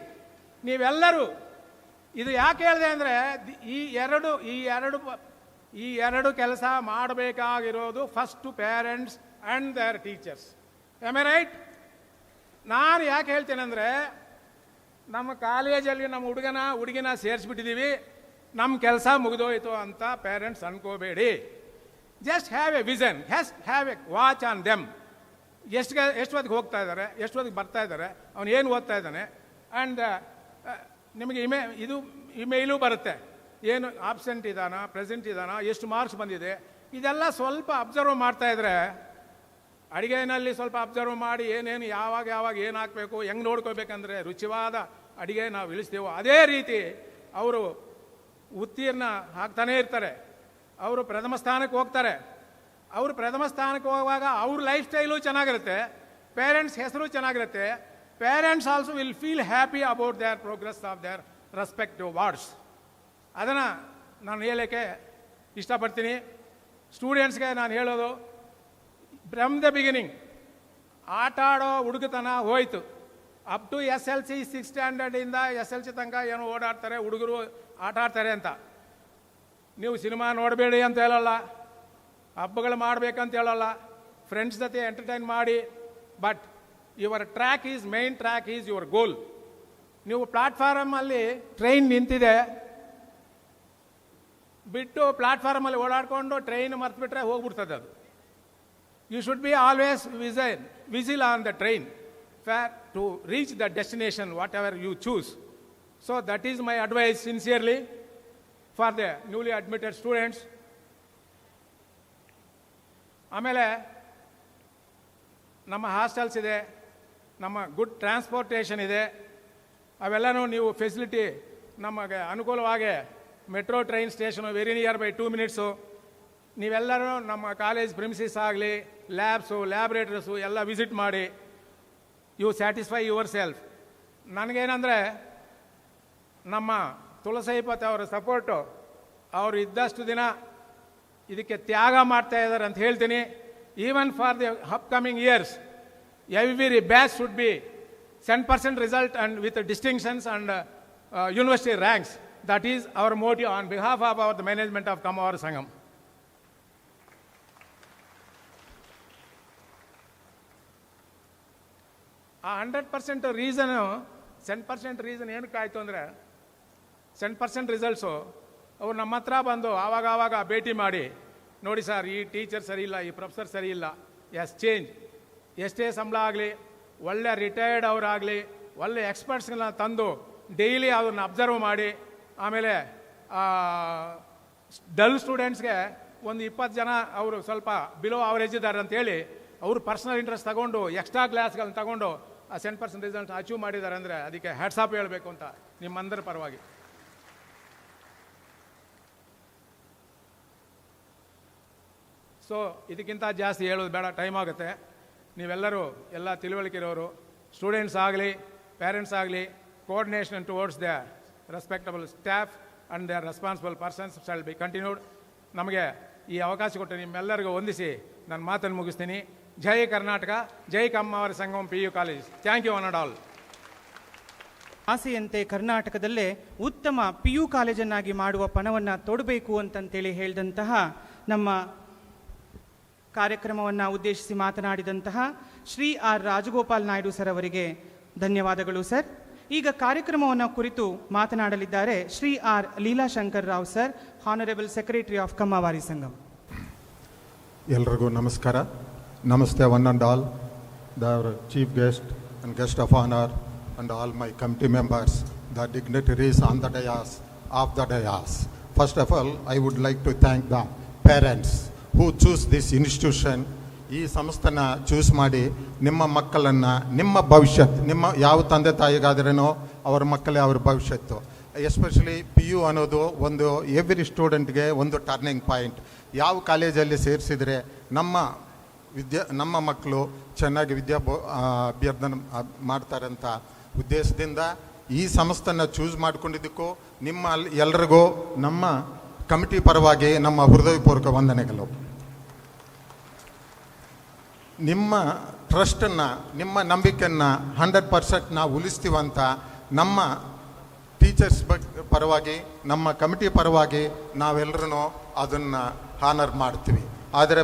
ನೀವೆಲ್ಲರೂ ಇದು ಯಾಕೆ ಹೇಳಿದೆ ಅಂದರೆ, ಈ ಎರಡು ಕೆಲಸ ಮಾಡಬೇಕಾಗಿರೋದು first parents and their teachers. Am I right? ನಾನು ಯಾಕೆ ಹೇಳ್ತೇನೆಂದರೆ, ನಮ್ಮ ಕಾಲೇಜಲ್ಲಿ ನಮ್ಮ ಹುಡುಗಿನ ಸೇರಿಸ್ಬಿಟ್ಟಿದ್ದೀವಿ, ನಮ್ಮ ಕೆಲಸ ಮುಗಿದೋಯ್ತು ಅಂತ ಪೇರೆಂಟ್ಸ್ ಅನ್ಕೋಬೇಡಿ. Just have a vision, have a watch on them. ಎಷ್ಟು ಹೊತ್ತಿಗೆ ಹೋಗ್ತಾ ಇದ್ದಾರೆ, ಎಷ್ಟು ಹೊತ್ತಿಗೆ ಬರ್ತಾ ಇದ್ದಾರೆ, ಅವನು ಏನು ಓದ್ತಾ ಇದ್ದಾನೆ. ಆ್ಯಂಡ್ ನಿಮಗೆ ಇಮೇಲೂ ಬರುತ್ತೆ, ಏನು ಆಬ್ಸೆಂಟ್ ಇದ್ದಾನ, ಪ್ರೆಸೆಂಟ್ ಇದ್ದಾನ, ಎಷ್ಟು ಮಾರ್ಕ್ಸ್ ಬಂದಿದೆ, ಇದೆಲ್ಲ ಸ್ವಲ್ಪ ಅಬ್ಸರ್ವ್ ಮಾಡ್ತಾಯಿದ್ರೆ, ಅಡುಗೆನಲ್ಲಿ ಸ್ವಲ್ಪ ಅಬ್ಸರ್ವ್ ಮಾಡಿ ಏನೇನು ಯಾವಾಗ ಏನು ಹಾಕಬೇಕು, ಹೆಂಗೆ ನೋಡ್ಕೋಬೇಕಂದ್ರೆ ರುಚಿವಾದ ಅಡುಗೆ ನಾವು ಇಳಿಸ್ತೇವೋ ಅದೇ ರೀತಿ ಅವರು ಉತ್ತೀರ್ಣ ಆಗ್ತಾನೇ ಇರ್ತಾರೆ. ಅವರು ಪ್ರಥಮ ಸ್ಥಾನಕ್ಕೆ ಹೋಗ್ತಾರೆ. ಅವರು ಪ್ರಥಮ ಸ್ಥಾನಕ್ಕೆ ಹೋಗುವಾಗ ಅವ್ರ ಲೈಫ್ ಸ್ಟೈಲು ಚೆನ್ನಾಗಿರುತ್ತೆ, ಪೇರೆಂಟ್ಸ್ ಹೆಸರು ಚೆನ್ನಾಗಿರುತ್ತೆ. Parents also will feel happy about there progress of their respective wards. ಅದನ್ನು ನಾನು ಹೇಳೋಕ್ಕೆ ಇಷ್ಟಪಡ್ತೀನಿ. ಸ್ಟೂಡೆಂಟ್ಸ್ಗೆ ನಾನು ಹೇಳೋದು, ಫ್ರಮ್ ದ ಬಿಗಿನಿಂಗ್ ಆಟ ಆಡೋ ಹುಡುಗತನ ಹೋಯಿತು. ಅಪ್ ಟು SLC 6th ಸ್ಟ್ಯಾಂಡರ್ಡಿಂದ SLC ತನಕ ಏನೋ ಓಡಾಡ್ತಾರೆ ಹುಡುಗರು, ಆಟ ಆಡ್ತಾರೆ ಅಂತ. ನೀವು ಸಿನಿಮಾ ನೋಡಬೇಡಿ ಅಂತ ಹೇಳಲ್ಲ, ಹಬ್ಬಗಳು ಮಾಡಬೇಕಂತ ಹೇಳಲ್ಲ, ಫ್ರೆಂಡ್ಸ್ ಜೊತೆ ಎಂಟರ್ಟೈನ್ ಮಾಡಿ. But your main track is your goal. ನೀವು ಪ್ಲಾಟ್ಫಾರ್ಮಲ್ಲಿ ಟ್ರೈನ್ ನಿಂತಿದೆ ಬಿಟ್ಟು ಪ್ಲಾಟ್ಫಾರ್ಮಲ್ಲಿ ಓಡಾಡಿಕೊಂಡು ಟ್ರೈನ್ ಮರ್ತ್ಬಿಟ್ರೆ ಹೋಗ್ಬಿಡ್ತದೆ ಅದು. You should be always visible on the train to reach the destination, whatever you choose. So that is my advice sincerely for the newly admitted students. ಆಮೇಲೆ ನಮ್ಮ hostels ಇದೆ, ನಮ್ಮ ಗುಡ್ ಟ್ರಾನ್ಸ್ಪೋರ್ಟೇಷನ್ ಇದೆ. ಅವೆಲ್ಲನೂ ನೀವು ಫೆಸಿಲಿಟಿ ನಮಗೆ ಅನುಕೂಲವಾಗಿ metro train station very near by 2 minutes. ನೀವೆಲ್ಲರೂ ನಮ್ಮ ಕಾಲೇಜ್ ಪ್ರಿಮಿಸಿಸ್ ಆಗಲಿ, ಲ್ಯಾಬ್ಸು, ಲ್ಯಾಬ್ರೇಟರೀಸು ಎಲ್ಲ ವಿಸಿಟ್ ಮಾಡಿ, ಯು ಸ್ಯಾಟಿಸ್ಫೈ ಯುವರ್ ಸೆಲ್ಫ್. ನನಗೇನೆಂದರೆ, ನಮ್ಮ ತುಳಸೈಪತಿ ಅವರ ಸಪೋರ್ಟು ಅವರು ಇದ್ದಷ್ಟು ದಿನ ಇದಕ್ಕೆ ತ್ಯಾಗ ಮಾಡ್ತಾ ಇದ್ದಾರೆ ಅಂತ ಹೇಳ್ತೀನಿ. Even for the upcoming years every batch should be 100% result and with distinctions and university ranks. That is our motive on behalf of the management of Kammavari Sangam. ಆ 100% ರೀಸನು 10% ರೀಸನ್ ಏನಕ್ಕೆ ಆಯಿತು ಅಂದರೆ 10% ರಿಸಲ್ಟ್ಸು ಅವ್ರು ನಮ್ಮ ಹತ್ರ ಬಂದು ಆವಾಗ ಭೇಟಿ ಮಾಡಿ, ನೋಡಿ ಸರ್ ಈ ಟೀಚರ್ ಸರಿ ಇಲ್ಲ, ಈ ಪ್ರೊಫೆಸರ್ ಸರಿ ಇಲ್ಲ, ಎಸ್ ಚೇಂಜ್, ಎಷ್ಟೇ ಸಂಬಳ ಆಗಲಿ, ಒಳ್ಳೆ ರಿಟೈರ್ಡ್ ಅವರಾಗಲಿ, ಒಳ್ಳೆ ಎಕ್ಸ್ಪರ್ಟ್ಸ್ಗಳನ್ನ ತಂದು ಡೈಲಿ ಅವ್ರನ್ನ ಅಬ್ಸರ್ವ್ ಮಾಡಿ, ಆಮೇಲೆ ಡಲ್ ಸ್ಟೂಡೆಂಟ್ಸ್ಗೆ ಒಂದು 20 ಜನ ಅವರು ಸ್ವಲ್ಪ ಬಿಲೋ ಅವರೇಜ್ ಇದ್ದಾರೆ ಅಂತೇಳಿ ಅವರು ಪರ್ಸನಲ್ ಇಂಟ್ರೆಸ್ಟ್ ತಗೊಂಡು ಎಕ್ಸ್ಟ್ರಾ ಕ್ಲಾಸ್ಗಳನ್ನ ತಗೊಂಡು ಆ 10% ರಿಸಲ್ಟ್ ಅಚೀವ್ ಮಾಡಿದ್ದಾರೆ ಅಂದರೆ ಅದಕ್ಕೆ ಹ್ಯಾಟ್ಸ್ ಆಫ್ ಹೇಳಬೇಕು ಅಂತ ನಿಮ್ಮಂದರ ಪರವಾಗಿ. ಸೊ ಇದಕ್ಕಿಂತ ಜಾಸ್ತಿ ಹೇಳೋದು ಬೇಡ, ಟೈಮ್ ಆಗುತ್ತೆ. ನೀವೆಲ್ಲರೂ ಎಲ್ಲ ತಿಳುವಳಿಕೆ ಇರೋರು, ಸ್ಟೂಡೆಂಟ್ಸ್ ಆಗಲಿ, ಪೇರೆಂಟ್ಸ್ ಆಗಲಿ, coordination towards the respectable staff and the responsible persons shall be continued. ನಮಗೆ ಈ ಅವಕಾಶ ಕೊಟ್ಟು ನಿಮ್ಮೆಲ್ಲರಿಗೂ ವಂದಿಸಿ ನನ್ನ ಮಾತನ್ನು ಮುಗಿಸ್ತೀನಿ. ಜೈ ಕರ್ನಾಟಕ, ಜೈ Kammavari Sangama PU college. Thank you one and all. ಆಸೆಯಂತೆ ಕರ್ನಾಟಕದಲ್ಲೇ ಉತ್ತಮ PU ಕಾಲೇಜನ್ನಾಗಿ ಮಾಡುವ ಪಣವನ್ನು ತೊಡಬೇಕು ಅಂತಂತೇಳಿ ಹೇಳಿದಂತಹ ನಮ್ಮ ಕಾರ್ಯಕ್ರಮವನ್ನು ಉದ್ದೇಶಿಸಿ ಮಾತನಾಡಿದಂತಹ ಶ್ರೀ ಆರ್ ರಾಜಗೋಪಾಲ್ ನಾಯ್ಡು ಸರ್ ಅವರಿಗೆ ಧನ್ಯವಾದಗಳು ಸರ್. ಈಗ ಕಾರ್ಯಕ್ರಮವನ್ನು ಕುರಿತು ಮಾತನಾಡಲಿದ್ದಾರೆ Shri R Leelashankar Rao sir, honourable secretary of Kammavari Sangam. ಎಲ್ರಿಗೂ ನಮಸ್ಕಾರ. ನಮಸ್ತೆ one and all, the chief guest and guest of honor and all my committee members, the dignitaries on the dais, of the dais. First of all, I would like to thank the parents who choose this institution. ಈ ಸಂಸ್ಥೆನ choose ಮಾಡಿ ನಿಮ್ಮ ಮಕ್ಕಳನ್ನು, ನಿಮ್ಮ ಭವಿಷ್ಯತ್, ನಿಮ್ಮ ಯಾವ ತಂದೆ ತಾಯಿಗಾದ್ರೇನೋ ಅವ್ರ ಮಕ್ಕಳೇ ಅವ್ರ ಭವಿಷ್ಯತ್ತು. ಎಸ್ಪೆಷಲಿ PU ಅನ್ನೋದು ಒಂದು ಎವ್ರಿ ಸ್ಟೂಡೆಂಟ್ಗೆ ಒಂದು ಟರ್ನಿಂಗ್ ಪಾಯಿಂಟ್. ಯಾವ ಕಾಲೇಜಲ್ಲಿ ಸೇರಿಸಿದರೆ ನಮ್ಮ ಮಕ್ಕಳು ಚೆನ್ನಾಗಿ ಅಭ್ಯರ್ಥನೆ ಮಾಡ್ತಾರಂತ ಉದ್ದೇಶದಿಂದ ಈ ಸಂಸ್ಥೆನ ಚೂಸ್ ಮಾಡ್ಕೊಂಡಿದ್ದಕ್ಕೂ ನಿಮ್ಮ ಎಲ್ರಿಗೂ ನಮ್ಮ ಕಮಿಟಿ ಪರವಾಗಿ ನಮ್ಮ ಹೃದಯಪೂರ್ವಕ ವಂದನೆಗಳು. ನಿಮ್ಮ ಟ್ರಸ್ಟನ್ನು, ನಿಮ್ಮ ನಂಬಿಕೆಯನ್ನು 100% ನಾವು ಉಳಿಸ್ತೀವಂತ ನಮ್ಮ ಟೀಚರ್ಸ್ ಪರವಾಗಿ, ನಮ್ಮ ಕಮಿಟಿ ಪರವಾಗಿ ನಾವೆಲ್ಲರೂ ಅದನ್ನು ಹಾನರ್ ಮಾಡ್ತೀವಿ. ಆದರೆ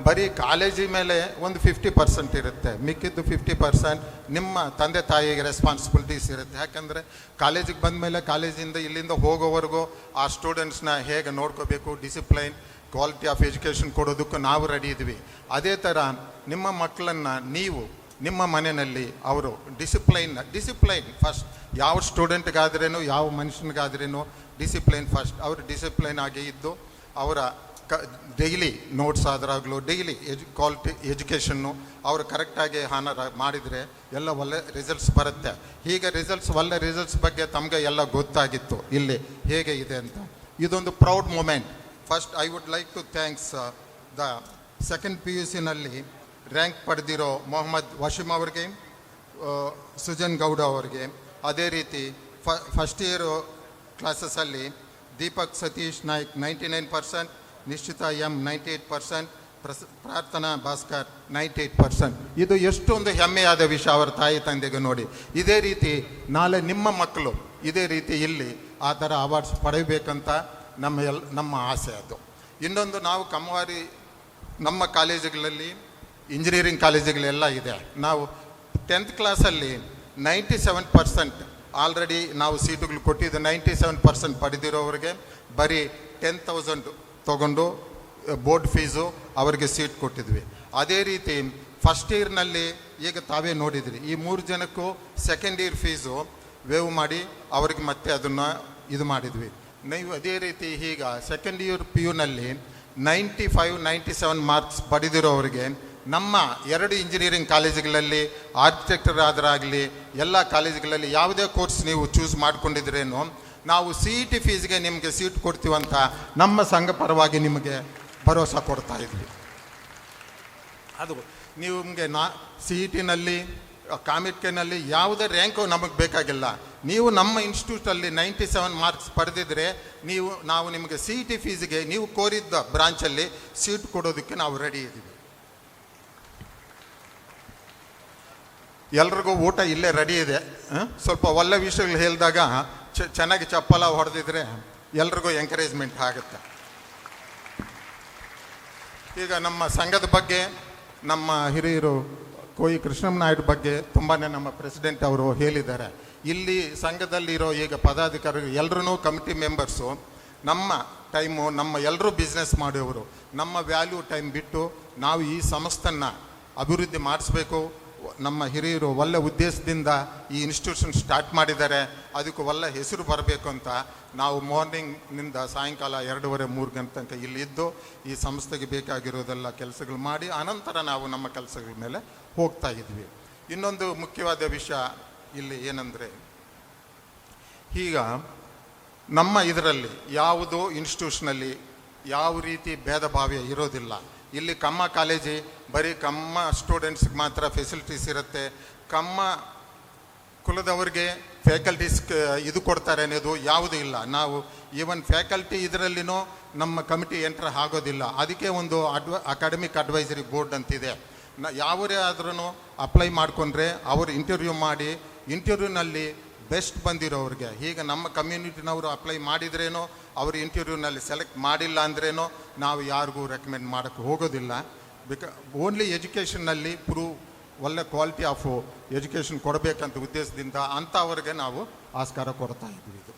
ಬರೀ ಕಾಲೇಜಿ ಮೇಲೆ ಒಂದು 50% ಇರುತ್ತೆ, ಮಿಕ್ಕಿದ್ದು 50% ನಿಮ್ಮ ತಂದೆ ತಾಯಿಗೆ ರೆಸ್ಪಾನ್ಸಿಬಿಲಿಟೀಸ್ ಇರುತ್ತೆ. ಯಾಕಂದರೆ ಕಾಲೇಜಿಗೆ ಬಂದ ಮೇಲೆ ಕಾಲೇಜಿಂದ ಇಲ್ಲಿಂದ ಹೋಗೋವರೆಗೂ ಆ ಸ್ಟೂಡೆಂಟ್ಸ್ನ ಹೇಗೆ ನೋಡ್ಕೋಬೇಕು, ಡಿಸಿಪ್ಲೈನ್, ಕ್ವಾಲಿಟಿ ಆಫ್ ಎಜುಕೇಷನ್ ಕೊಡೋದಕ್ಕೂ ನಾವು ರೆಡಿ ಇದ್ವಿ. ಅದೇ ಥರ ನಿಮ್ಮ ಮಕ್ಕಳನ್ನು ನೀವು ನಿಮ್ಮ ಮನೆಯಲ್ಲಿ ಅವರು ಡಿಸಿಪ್ಲೈನ್ ಫಸ್ಟ್. ಯಾವ ಸ್ಟೂಡೆಂಟ್ಗಾದ್ರೇನು, ಯಾವ ಮನುಷ್ಯನಿಗಾದ್ರೇನು ಡಿಸಿಪ್ಲೈನ್ ಫಸ್ಟ್. ಅವರು ಡಿಸಿಪ್ಲೈನ್ ಆಗಿ ಇದ್ದು ಅವರ ಡೈಲಿ ನೋಟ್ಸ್ ಆದ್ರಾಗಲೂ ಡೈಲಿ ಕ್ವಾಲಿಟಿ ಎಜುಕೇಷನ್ನು ಅವರು ಕರೆಕ್ಟಾಗಿ ಹಾನರ್ ಮಾಡಿದರೆ ಎಲ್ಲ ಒಳ್ಳೆ ರಿಸಲ್ಟ್ಸ್ ಬರುತ್ತೆ. ಹೀಗೆ ಒಳ್ಳೆ ರಿಸಲ್ಟ್ಸ್ ಬಗ್ಗೆ ತಮಗೆ ಎಲ್ಲ ಗೊತ್ತಾಗಿತ್ತು ಇಲ್ಲಿ ಹೇಗೆ ಇದೆ ಅಂತ. ಇದೊಂದು proud moment. First I would like to thanks the second PUCನಲ್ಲಿ ರ್ಯಾಂಕ್ ಪಡೆದಿರೋ ಮೊಹಮ್ಮದ್ ವಶೀಮ್ ಅವ್ರಿಗೆ, ಸುಜನ್ ಗೌಡ ಅವ್ರಿಗೆ, ಅದೇ ರೀತಿ ಫಸ್ಟ್ ಇಯರ್ ಕ್ಲಾಸಸ್ಸಲ್ಲಿ ದೀಪಕ್ ಸತೀಶ್ ನಾಯ್ಕ್ 99%, ನಿಶ್ಚಿತ M 98%, ಪ್ರಾರ್ಥನಾ ಭಾಸ್ಕರ್ 98%. ಇದು ಎಷ್ಟೊಂದು ಹೆಮ್ಮೆಯಾದ ವಿಷಯ ಅವರ ತಾಯಿ ತಂದೆಗೆ ನೋಡಿ. ಇದೇ ರೀತಿ ನಾಳೆ ನಿಮ್ಮ ಮಕ್ಕಳು ಇದೇ ರೀತಿ ಇಲ್ಲಿ ಆ ಥರ ಅವಾರ್ಡ್ಸ್ ಪಡೆಯಬೇಕಂತ ನಮ್ಮ ಆಸೆ. ಅದು ಇನ್ನೊಂದು, ನಾವು ಕಮ್ಮಾವಾರಿ ನಮ್ಮ ಕಾಲೇಜುಗಳಲ್ಲಿ, ಇಂಜಿನಿಯರಿಂಗ್ ಕಾಲೇಜುಗಳೆಲ್ಲ ಇದೆ. ನಾವು 10th ಕ್ಲಾಸಲ್ಲಿ 97% ಆಲ್ರೆಡಿ ನಾವು ಸೀಟುಗಳು ಕೊಟ್ಟಿದ್ದು. 97% ಪಡೆದಿರೋರಿಗೆ ಬರೀ 10,000 ತೊಗೊಂಡು ಬೋರ್ಡ್ ಫೀಸು ಅವರಿಗೆ ಸೀಟ್ ಕೊಟ್ಟಿದ್ವಿ. ಅದೇ ರೀತಿ ಫಸ್ಟ್ ಇಯರ್ನಲ್ಲಿ ಈಗ ತಾವೇ ನೋಡಿದ್ರಿ, ಈ 3 ಜನಕ್ಕೂ ಸೆಕೆಂಡ್ ಇಯರ್ ಫೀಸು ವೇವ್ ಮಾಡಿ ಅವ್ರಿಗೆ ಮತ್ತೆ ಅದನ್ನು ಇದು ಮಾಡಿದ್ವಿ. ನೀವು ಅದೇ ರೀತಿ ಈಗ ಸೆಕೆಂಡ್ ಇಯರ್ PUನಲ್ಲಿ 95, 97 ಮಾರ್ಕ್ಸ್ ಪಡೆದಿರೋರಿಗೆ ನಮ್ಮ 2 ಇಂಜಿನಿಯರಿಂಗ್ ಕಾಲೇಜುಗಳಲ್ಲಿ, ಆರ್ಕಿಟೆಕ್ಚರ್ ಆದರಾಗಲಿ ಎಲ್ಲ ಕಾಲೇಜುಗಳಲ್ಲಿ ಯಾವುದೇ ಕೋರ್ಸ್ ನೀವು ಚೂಸ್ ಮಾಡ್ಕೊಂಡಿದ್ರೇನು ನಾವು CET ಫೀಸ್ಗೆ ನಿಮಗೆ ಸೀಟ್ ಕೊಡ್ತೀವಂತ ನಮ್ಮ ಸಂಘ ಪರವಾಗಿ ನಿಮಗೆ ಭರವಸೆ ಕೊಡ್ತಾ ಇದ್ವಿ. ಅದು ನಿಮಗೆ CETನಲ್ಲಿ, ಕಾಮಿಟ್ಕೆನಲ್ಲಿ ಯಾವುದೇ ರ್ಯಾಂಕು ನಮಗೆ ಬೇಕಾಗಿಲ್ಲ. ನೀವು ನಮ್ಮ ಇನ್ಸ್ಟಿಟ್ಯೂಟಲ್ಲಿ 97 ಮಾರ್ಕ್ಸ್ ಪಡೆದಿದ್ರೆ ನಾವು ನಿಮಗೆ CET ಫೀಸ್ಗೆ ನೀವು ಕೋರಿದ್ದ ಬ್ರಾಂಚಲ್ಲಿ ಸೀಟ್ ಕೊಡೋದಕ್ಕೆ ನಾವು ರೆಡಿ ಇದ್ದೀವಿ. ಎಲ್ರಿಗೂ ಊಟ ಇಲ್ಲೇ ರೆಡಿ ಇದೆ. ಸ್ವಲ್ಪ ಒಳ್ಳೆ ವಿಷಯಗಳು ಹೇಳಿದಾಗ ಚೆನ್ನಾಗಿ ಚಪ್ಪಲ ಹೊಡೆದಿದ್ರೆ ಎಲ್ರಿಗೂ ಎಂಕರೇಜ್ಮೆಂಟ್ ಆಗುತ್ತೆ. ಈಗ ನಮ್ಮ ಸಂಘದ ಬಗ್ಗೆ ನಮ್ಮ ಹಿರಿಯರು ಕೋಯಿ ಕೃಷ್ಣಮ್ಮ ನಾಯ್ಡು ಬಗ್ಗೆ ತುಂಬಾ ನಮ್ಮ ಪ್ರೆಸಿಡೆಂಟ್ ಅವರು ಹೇಳಿದ್ದಾರೆ. ಇಲ್ಲಿ ಸಂಘದಲ್ಲಿರೋ ಈಗ ಪದಾಧಿಕಾರಿಗಳು ಎಲ್ಲರೂ ಕಮಿಟಿ ಮೆಂಬರ್ಸು ನಮ್ಮ ಟೈಮು ನಮ್ಮ ಎಲ್ಲರೂ ಬಿಸ್ನೆಸ್ ಮಾಡೋರು. ನಮ್ಮ ವ್ಯಾಲ್ಯೂ ಟೈಮ್ ಬಿಟ್ಟು ನಾವು ಈ ಸಂಸ್ಥೆನ ಅಭಿವೃದ್ಧಿ ಮಾಡಿಸ್ಬೇಕು. ನಮ್ಮ ಹಿರಿಯರು ಒಳ್ಳೆ ಉದ್ದೇಶದಿಂದ ಈ ಇನ್ಸ್ಟಿಟ್ಯೂಷನ್ ಸ್ಟಾರ್ಟ್ ಮಾಡಿದ್ದಾರೆ. ಅದಕ್ಕೆ ಒಳ್ಳೆ ಹೆಸರು ಬರಬೇಕು ಅಂತ ನಾವು ಮಾರ್ನಿಂಗ್ನಿಂದ ಸಾಯಂಕಾಲ 2:30-3 ಗಂಟೆ ತನಕ ಇಲ್ಲಿದ್ದು ಈ ಸಂಸ್ಥೆಗೆ ಬೇಕಾಗಿರೋದೆಲ್ಲ ಕೆಲಸಗಳು ಮಾಡಿ ಅನಂತರ ನಾವು ನಮ್ಮ ಕೆಲಸಗಳ ಮೇಲೆ ಹೋಗ್ತಾ ಇದ್ವಿ. ಇನ್ನೊಂದು ಮುಖ್ಯವಾದ ವಿಷಯ ಇಲ್ಲಿ ಏನಂದರೆ, ಈಗ ನಮ್ಮ ಇದರಲ್ಲಿ ಯಾವುದೋ ಇನ್ಸ್ಟಿಟ್ಯೂಷನಲ್ಲಿ ಯಾವ ರೀತಿ ಭೇದ ಭಾವ ಇರೋದಿಲ್ಲ. ಇಲ್ಲಿ ಕಮ್ಮ ಕಾಲೇಜಿ ಬರೀ ಕಮ್ಮ ಸ್ಟೂಡೆಂಟ್ಸ್ಗೆ ಮಾತ್ರ ಫೆಸಿಲಿಟೀಸ್ ಇರುತ್ತೆ, ಕಮ್ಮ ಕುಲದವ್ರಿಗೆ ಫ್ಯಾಕಲ್ಟೀಸ್ ಇದು ಕೊಡ್ತಾರೆ ಅನ್ನೋದು ಯಾವುದೂ ಇಲ್ಲ. ನಾವು ಈವನ್ ಫ್ಯಾಕಲ್ಟಿ ಇದರಲ್ಲಿನೂ ನಮ್ಮ ಕಮಿಟಿ ಎಂಟ್ರ್ ಆಗೋದಿಲ್ಲ. ಅದಕ್ಕೆ ಒಂದು ಅಕಾಡೆಮಿಕ್ ಅಡ್ವೈಸರಿ ಬೋರ್ಡ್ ಅಂತಿದೆ. ಯಾವರೇ ಆದ್ರೂ ಅಪ್ಲೈ ಮಾಡಿಕೊಂಡ್ರೆ ಅವರು ಇಂಟರ್ವ್ಯೂ ಮಾಡಿ ಇಂಟರ್ವ್ಯೂನಲ್ಲಿ ಬೆಸ್ಟ್ ಬಂದಿರೋರಿಗೆ, ಈಗ ನಮ್ಮ ಕಮ್ಯುನಿಟಿನವರು ಅಪ್ಲೈ ಮಾಡಿದ್ರೇನೋ ಅವರು ಇಂಟರ್ವ್ಯೂನಲ್ಲಿ ಸೆಲೆಕ್ಟ್ ಮಾಡಿಲ್ಲ ಅಂದ್ರೇನೋ ನಾವು ಯಾರಿಗೂ ರೆಕಮೆಂಡ್ ಮಾಡೋಕ್ಕೆ ಹೋಗೋದಿಲ್ಲ. ಓನ್ಲಿ ಎಜುಕೇಷನ್ನಲ್ಲಿ ಒಳ್ಳೆ ಕ್ವಾಲಿಟಿ ಆಫ್ ಎಜುಕೇಷನ್ ಕೊಡಬೇಕಂತ ಉದ್ದೇಶದಿಂದ ಅಂಥವ್ರಿಗೆ ನಾವು ಆಸ್ಕಾರ ಕೊಡ್ತಾ ಇದ್ವಿ. ಇದು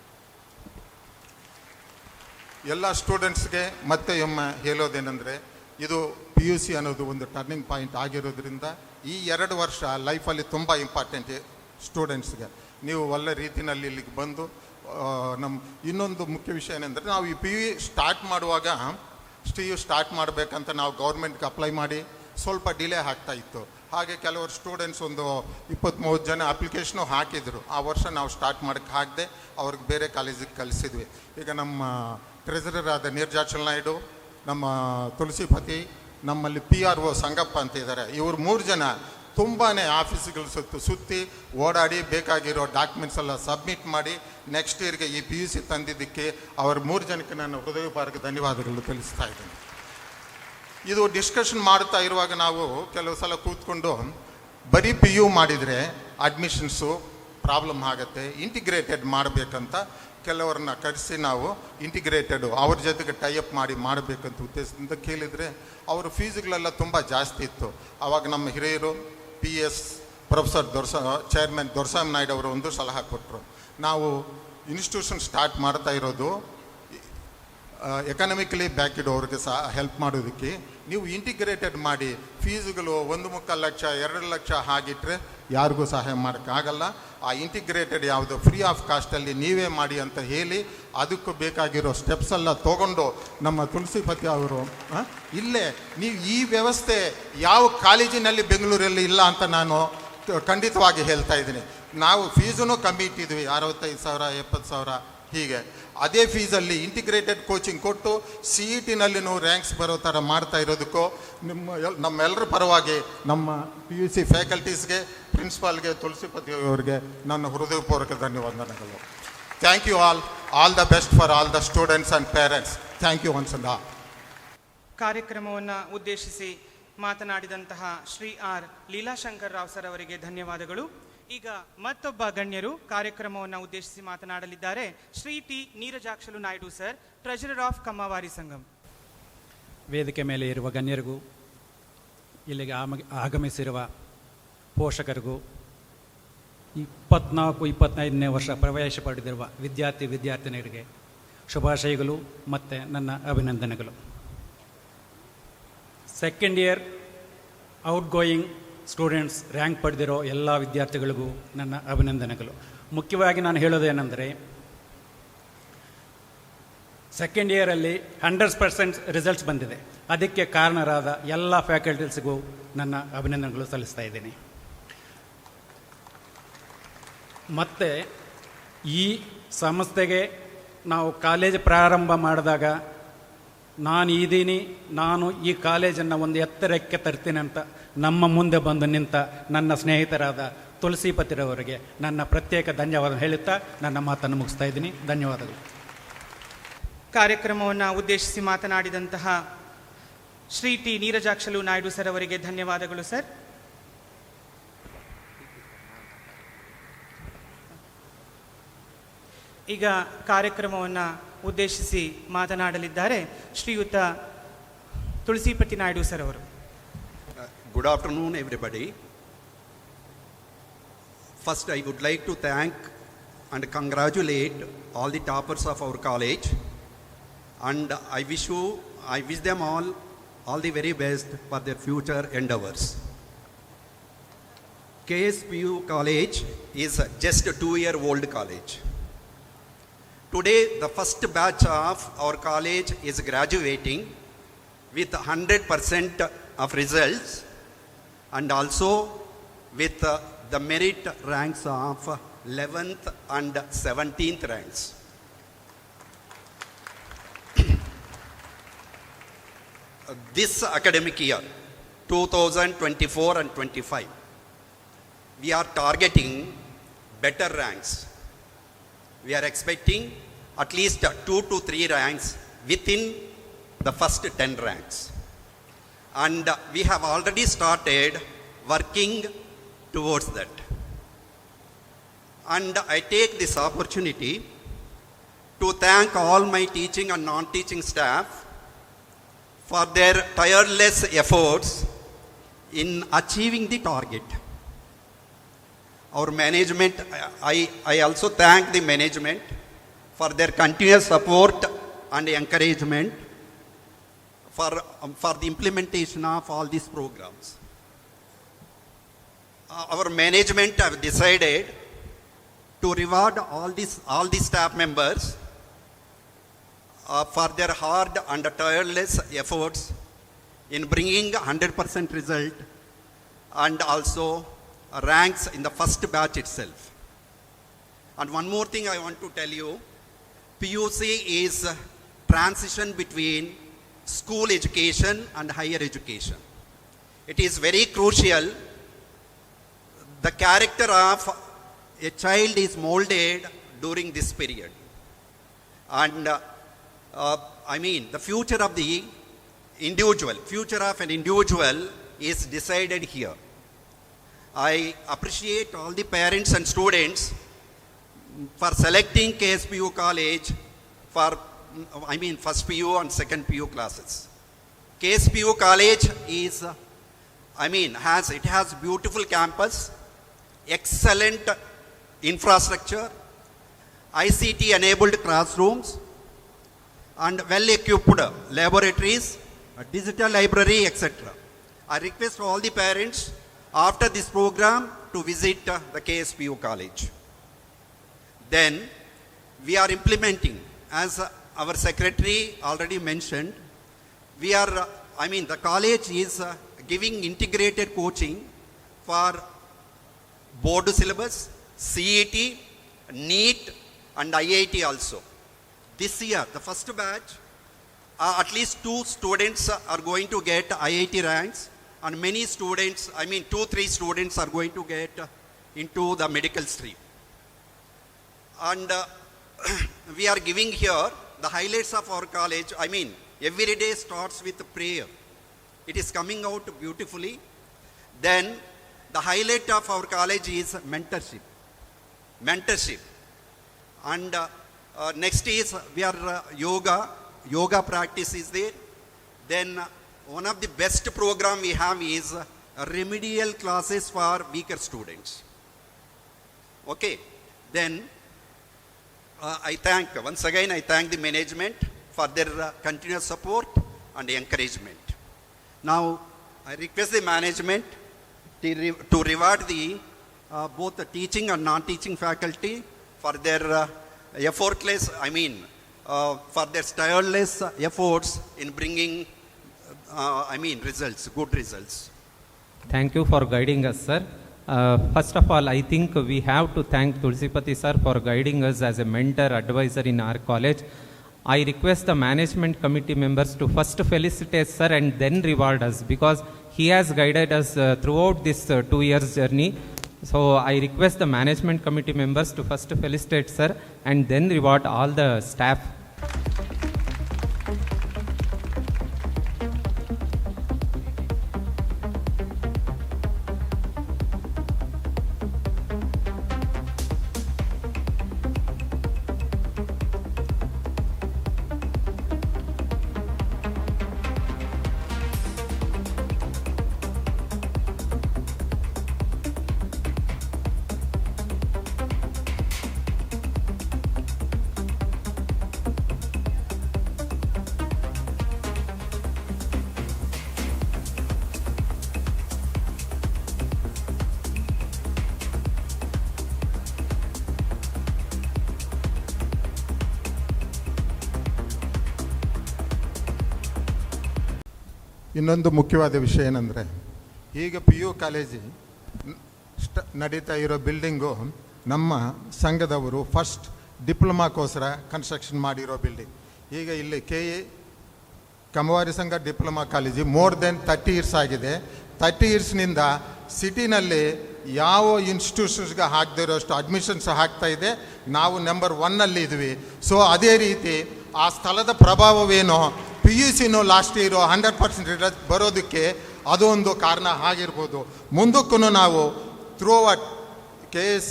ಎಲ್ಲ ಸ್ಟೂಡೆಂಟ್ಸ್ಗೆ ಮತ್ತೆ ಒಮ್ಮೆ ಹೇಳೋದೇನೆಂದರೆ, ಇದು PUC ಅನ್ನೋದು ಒಂದು ಟರ್ನಿಂಗ್ ಪಾಯಿಂಟ್ ಆಗಿರೋದ್ರಿಂದ ಈ 2 ವರ್ಷ ಲೈಫಲ್ಲಿ ತುಂಬ ಇಂಪಾರ್ಟೆಂಟ್ ಸ್ಟೂಡೆಂಟ್ಸ್ಗೆ. ನೀವು ಒಳ್ಳೆ ರೀತಿಯಲ್ಲಿ ಇಲ್ಲಿಗೆ ಬಂದು ಇನ್ನೊಂದು ಮುಖ್ಯ ವಿಷಯ ಏನೆಂದರೆ, ನಾವು ಈ PU ಸ್ಟಾರ್ಟ್ ಮಾಡುವಾಗ ಸ್ಟಾರ್ಟ್ ಮಾಡಬೇಕಂತ ನಾವು ಗೌರ್ಮೆಂಟ್ಗೆ ಅಪ್ಲೈ ಮಾಡಿ ಸ್ವಲ್ಪ ಡಿಲೇ ಆಗ್ತಾ ಇತ್ತು. ಹಾಗೆ ಕೆಲವರು ಸ್ಟೂಡೆಂಟ್ಸ್ ಒಂದು 20-30 ಜನ ಅಪ್ಲಿಕೇಶನು ಹಾಕಿದರು. ಆ ವರ್ಷ ನಾವು ಸ್ಟಾರ್ಟ್ ಮಾಡೋಕ್ಕೆ ಆಗದೆ ಅವ್ರಿಗೆ ಬೇರೆ ಕಾಲೇಜಿಗೆ ಕಲಿಸಿದ್ವಿ. ಈಗ ನಮ್ಮ ಟ್ರೆಸರರ್ ಆದ ನೀರಜಾಕ್ಷಲ್ ನಾಯ್ಡು, ನಮ್ಮ ತುಳಸಿಪತಿ, ನಮ್ಮಲ್ಲಿ PRO ಸಂಗಪ್ಪ ಅಂತ ಇದ್ದಾರೆ. ಇವರು 3 ಜನ ತುಂಬಾ ಆಫೀಸ್ಗಳು ಸುತ್ತಿ ಓಡಾಡಿ ಬೇಕಾಗಿರೋ ಡಾಕ್ಯುಮೆಂಟ್ಸ್ ಎಲ್ಲ ಸಬ್ಮಿಟ್ ಮಾಡಿ ನೆಕ್ಸ್ಟ್ ಇಯರ್ಗೆ ಈ PUC ತಂದಿದ್ದಕ್ಕೆ ಅವ್ರ 3 ಜನಕ್ಕೆ ನಾನು ಹೃದಯಪೂರ್ವಕ ಧನ್ಯವಾದಗಳು ತಿಳಿಸ್ತಾ ಇದ್ದೀನಿ. ಇದು ಡಿಸ್ಕಷನ್ ಮಾಡ್ತಾ ಇರುವಾಗ ನಾವು ಕೆಲವು ಸಲ ಕೂತ್ಕೊಂಡು ಬರೀ PU ಮಾಡಿದರೆ ಅಡ್ಮಿಷನ್ಸು ಪ್ರಾಬ್ಲಮ್ ಆಗುತ್ತೆ, ಇಂಟಿಗ್ರೇಟೆಡ್ ಮಾಡಬೇಕಂತ ಕೆಲವ್ರನ್ನ ಕರೆಸಿ ನಾವು ಇಂಟಿಗ್ರೇಟೆಡು ಅವ್ರ ಜೊತೆಗೆ ಟೈಅಪ್ ಮಾಡಿ ಮಾಡಬೇಕಂತ ಉದ್ದೇಶದಿಂದ ಕೇಳಿದರೆ ಅವ್ರ ಫೀಸ್ಗಳೆಲ್ಲ ತುಂಬ ಜಾಸ್ತಿ ಇತ್ತು. ಆವಾಗ ನಮ್ಮ ಹಿರಿಯರು PS professor chairman Doreswamy Naidu ಅವರು ಒಂದು ಸಲಹೆ ಕೊಟ್ಟರು. ನಾವು ಇನ್ಸ್ಟಿಟ್ಯೂಷನ್ ಸ್ಟಾರ್ಟ್ ಮಾಡ್ತಾ ಇರೋದು ಎಕನಾಮಿಕಲಿ ಬ್ಯಾಕ್ಡ್ ಅವ್ರಿಗೆ ಸಹ ಹೆಲ್ಪ್ ಮಾಡೋದಕ್ಕೆ. ನೀವು ಇಂಟಿಗ್ರೇಟೆಡ್ ಮಾಡಿ ಫೀಸ್ಗಳು 1.25 ಲಕ್ಷ 2 ಲಕ್ಷ ಆಗಿಟ್ಟರೆ ಯಾರಿಗೂ ಸಹಾಯ ಮಾಡೋಕ್ಕಾಗಲ್ಲ. ಆ ಇಂಟಿಗ್ರೇಟೆಡ್ ಯಾವುದು ಫ್ರೀ ಆಫ್ ಕಾಸ್ಟಲ್ಲಿ ನೀವೇ ಮಾಡಿ ಅಂತ ಹೇಳಿ ಅದಕ್ಕೂ ಬೇಕಾಗಿರೋ ಸ್ಟೆಪ್ಸ್ ಎಲ್ಲ ತೊಗೊಂಡು ನಮ್ಮ ತುಳಸಿಪತಿ ಅವರು ಇಲ್ಲೇ ನೀವು ಈ ವ್ಯವಸ್ಥೆ ಯಾವ ಕಾಲೇಜಿನಲ್ಲಿ ಬೆಂಗಳೂರಲ್ಲಿ ಇಲ್ಲ ಅಂತ ನಾನು ಖಂಡಿತವಾಗಿ ಹೇಳ್ತಾ ಇದ್ದೀನಿ. ನಾವು ಫೀಸನ್ನು ಕಮ್ಮಿ ಇಟ್ಟಿದ್ವಿ, 65,000 70,000 ಹೀಗೆ. ಅದೇ ಫೀಸಲ್ಲಿ ಇಂಟಿಗ್ರೇಟೆಡ್ ಕೋಚಿಂಗ್ ಕೊಟ್ಟು CETನಲ್ಲಿನೂ ರ್ಯಾಂಕ್ಸ್ ಬರೋ ಥರ ಮಾಡ್ತಾ ಇರೋದಕ್ಕೂ ನಮ್ಮೆಲ್ಲರ ಪರವಾಗಿ ನಮ್ಮ PUC ಫ್ಯಾಕಲ್ಟೀಸ್ಗೆ, ಪ್ರಿನ್ಸಿಪಾಲ್ಗೆ, ತುಳಸಿಪತಿ ಅವರಿಗೆ ನನ್ನ ಹೃದಯಪೂರ್ವಕ ಧನ್ಯವಾದಗಳು. Thank you all the best for all the students and parents. Thank you ones and all. ಕಾರ್ಯಕ್ರಮವನ್ನು ಉದ್ದೇಶಿಸಿ ಮಾತನಾಡಿದಂತಹ ಶ್ರೀ ಆರ್ ಲೀಲಾಶಂಕರ್ ರಾವ್ ಸರ್ ಅವರಿಗೆ ಧನ್ಯವಾದಗಳು. ಈಗ ಮತ್ತೊಬ್ಬ ಗಣ್ಯರು ಕಾರ್ಯಕ್ರಮವನ್ನು ಉದ್ದೇಶಿಸಿ ಮಾತನಾಡಲಿದ್ದಾರೆ. Shri T Neerajakshalu Naidu sir, treasurer of Kammavari Sangham. ವೇದಿಕೆ ಮೇಲೆ ಇರುವ ಗಣ್ಯರಿಗೂ, ಇಲ್ಲಿಗೆ ಆಗಮಿಸಿರುವ ಪೋಷಕರಿಗೂ, 24-25ನೇ ವರ್ಷ ಪ್ರವೇಶ ಪಡೆದಿರುವ ವಿದ್ಯಾರ್ಥಿನಿಯರಿಗೆ ಶುಭಾಶಯಗಳು ಮತ್ತು ನನ್ನ ಅಭಿನಂದನೆಗಳು. Second year outgoing students rank ಪಡೆದಿರೋ ಎಲ್ಲ ವಿದ್ಯಾರ್ಥಿಗಳಿಗೂ ನನ್ನ ಅಭಿನಂದನೆಗಳು. ಮುಖ್ಯವಾಗಿ ನಾನು ಹೇಳೋದೇನೆಂದರೆ, ಸೆಕೆಂಡ್ ಇಯರಲ್ಲಿ 100% ರಿಸಲ್ಟ್ಸ್ ಬಂದಿದೆ. ಅದಕ್ಕೆ ಕಾರಣರಾದ ಎಲ್ಲ ಫ್ಯಾಕಲ್ಟೀಸ್ಗೂ ನನ್ನ ಅಭಿನಂದನೆಗಳು ಸಲ್ಲಿಸ್ತಾ ಇದ್ದೀನಿ. ಮತ್ತು ಈ ಸಂಸ್ಥೆಗೆ ನಾವು ಕಾಲೇಜ್ ಪ್ರಾರಂಭ ಮಾಡಿದಾಗ ನಾನು ಈ ಕಾಲೇಜನ್ನು ಒಂದು ಎತ್ತರಕ್ಕೆ ತರ್ತೀನಿ ಅಂತ ನಮ್ಮ ಮುಂದೆ ಬಂದು ನಿಂತ ನನ್ನ ಸ್ನೇಹಿತರಾದ ತುಳಸಿಪತಿರವರಿಗೆ ನನ್ನ ಪ್ರತ್ಯೇಕ ಧನ್ಯವಾದ ಹೇಳುತ್ತಾ ನನ್ನ ಮಾತನ್ನು ಮುಗಿಸ್ತಾ ಇದ್ದೀನಿ. ಧನ್ಯವಾದಗಳು. ಕಾರ್ಯಕ್ರಮವನ್ನು ಉದ್ದೇಶಿಸಿ ಮಾತನಾಡಿದಂತಹ ಶ್ರೀ ಟಿ ನೀರಜಾಕ್ಷಲು ನಾಯ್ಡು ಸರ್ ಅವರಿಗೆ ಧನ್ಯವಾದಗಳು ಸರ್. ಈಗ ಕಾರ್ಯಕ್ರಮವನ್ನು ಉದ್ದೇಶಿಸಿ ಮಾತನಾಡಲಿದ್ದಾರೆ ಶ್ರೀಯುತ ತುಳಸಿಪತಿ ನಾಯ್ಡು ಸರ್ ಅವರು. Good afternoon, everybody. First, I would like to thank and congratulate all the toppers of our college, and I wish them all the very best for their future endeavors. KSPU College is just a 2-year-old college. Today, the first batch of our college is graduating with 100% of results, and also with the merit ranks of 11th and 17th ranks. This academic year, 2024 and 25, we are targeting better ranks. We are expecting at least 2 to 3 ranks within the first 10 ranks. And we have already started working towards that. And I take this opportunity to thank all my teaching and non-teaching staff for their tireless efforts in achieving the target. Our management, I also thank the management for their continuous support and encouragement for the implementation of all these programs. Our management have decided to reward all these staff members for their hard and tireless efforts in bringing 100% result and also ranks in the first batch itself. And one more thing I want to tell you, PUC is transition between school education and higher education. It is very crucial. The character of a child is molded during this period. And the future of an individual is decided here. I appreciate all the parents and students for selecting KSPU College for first PU and second PU classes. KSPU College has beautiful campus, excellent infrastructure, ICT enabled classrooms, and well equipped laboratories, a digital library, etc. I request all the parents after this program to visit the KSPU College. Then we are implementing, as our secretary already mentioned, the college is giving integrated coaching for board syllabus, CET, NEET, and IIT also. This year, the first batch, at least 2 students are going to get IIT ranks, and many students, 2-3 students are going to get into the medical stream. And we are giving here the highlights of our college. Every day starts with prayer. It is coming out beautifully. Then the highlight of our college is mentorship. And next is we are yoga practice is there. Then one of the best program we have is remedial classes for weaker students. Okay, then I thank the management for their continuous support and encouragement. Now I request the management to reward both the teaching and non-teaching faculty for their for their tireless efforts in bringing good results. Thank you for guiding us, sir. First of all, I think we have to thank Tulsipati sir for guiding us as a mentor advisor in our college. I request the management committee members to first felicitate sir and then reward us, because he has guided us throughout this 2 years journey. So I request the management committee members to first felicitate sir and then reward all the staff. ಇನ್ನೊಂದು ಮುಖ್ಯವಾದ ವಿಷಯ ಏನಂದರೆ, ಈಗ P U college ನಡೀತಾ ಇರೋ building ನಮ್ಮ ಸಂಘದವರು first ಡಿಪ್ಲೊಮಾಕ್ಕೋಸ್ಕರ construction ಮಾಡಿರೋ ಬಿಲ್ಡಿಂಗ್. ಈಗ ಇಲ್ಲಿ KE ಕಮವಾರಿ ಸಂಘ diploma college more than 30 years ಆಗಿದೆ. 30 ಇಯರ್ಸ್ನಿಂದ ಸಿಟಿನಲ್ಲಿ ಯಾವ ಇನ್ಸ್ಟಿಟ್ಯೂಷನ್ಸ್ಗೆ ಹಾಕದೇ ಇರೋಷ್ಟು ಅಡ್ಮಿಷನ್ಸ್ ಆಗ್ತಾ ಇದೆ. ನಾವು ನಂಬರ್ 1 ಇದ್ವಿ. ಸೊ ಅದೇ ರೀತಿ ಆ ಸ್ಥಳದ ಪ್ರಭಾವವೇನೋ PUCನೂ ಲಾಸ್ಟ್ ಇಯರು 100% ರಿಸಲ್ಟ್ ಬರೋದಕ್ಕೆ ಅದೊಂದು ಕಾರಣ ಆಗಿರ್ಬೋದು. ಮುಂದಕ್ಕೂ ನಾವು ಥ್ರೂಔಟ್ KS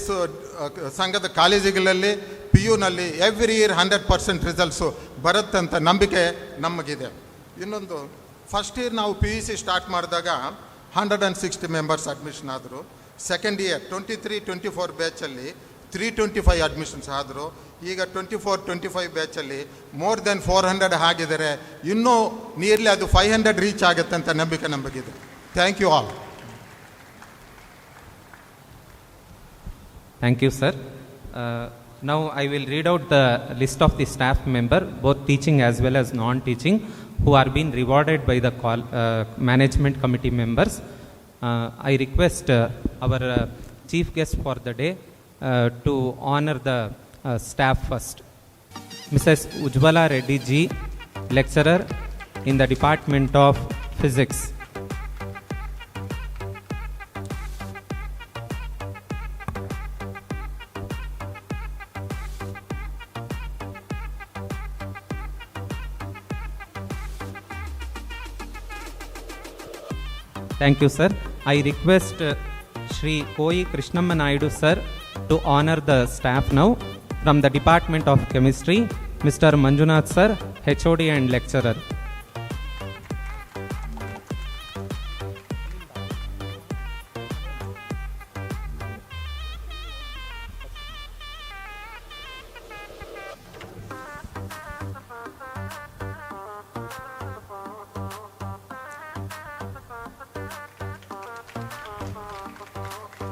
ಸಂಘದ ಕಾಲೇಜುಗಳಲ್ಲಿ PUನಲ್ಲಿ ಎವ್ರಿ ಇಯರ್ 100% ರಿಸಲ್ಟ್ಸು ಬರುತ್ತಂತ ನಂಬಿಕೆ ನಮಗಿದೆ. ಇನ್ನೊಂದು, ಫಸ್ಟ್ ಇಯರ್ ನಾವು PUC ಸ್ಟಾರ್ಟ್ ಮಾಡಿದಾಗ 160 ಮೆಂಬರ್ಸ್ ಅಡ್ಮಿಷನ್ ಆದರು. ಸೆಕೆಂಡ್ ಇಯರ್ 23-24 ಬ್ಯಾಚಲ್ಲಿ 325 ಅಡ್ಮಿಷನ್ಸ್ ಆದರು. ಈಗ 24-25 ಬ್ಯಾಚಲ್ಲಿ ಮೋರ್ ದೆನ್ 400 ಆಗಿದ್ದಾರೆ. ಇನ್ನೂ ನಿಯರ್ಲಿ ಅದು 500 ರೀಚ್ ಆಗುತ್ತೆ ಅಂತ ನಂಬಿಕೆ ನಮಗಿದೆ. Thank you all. Thank you, sir. Now I will read out the list of the staff member, both teaching as well as non-teaching, who are being rewarded by the management committee members. I request our chief guest for the day to honor the staff first. Mrs. Ujjwala Reddy Ji, lecturer in the Department of Physics. Thank you, sir. I request Shri Koi Krishnamma Naidu sir to honor the staff now. From the Department of Chemistry, Mr. Manjunath sir, HOD and lecturer.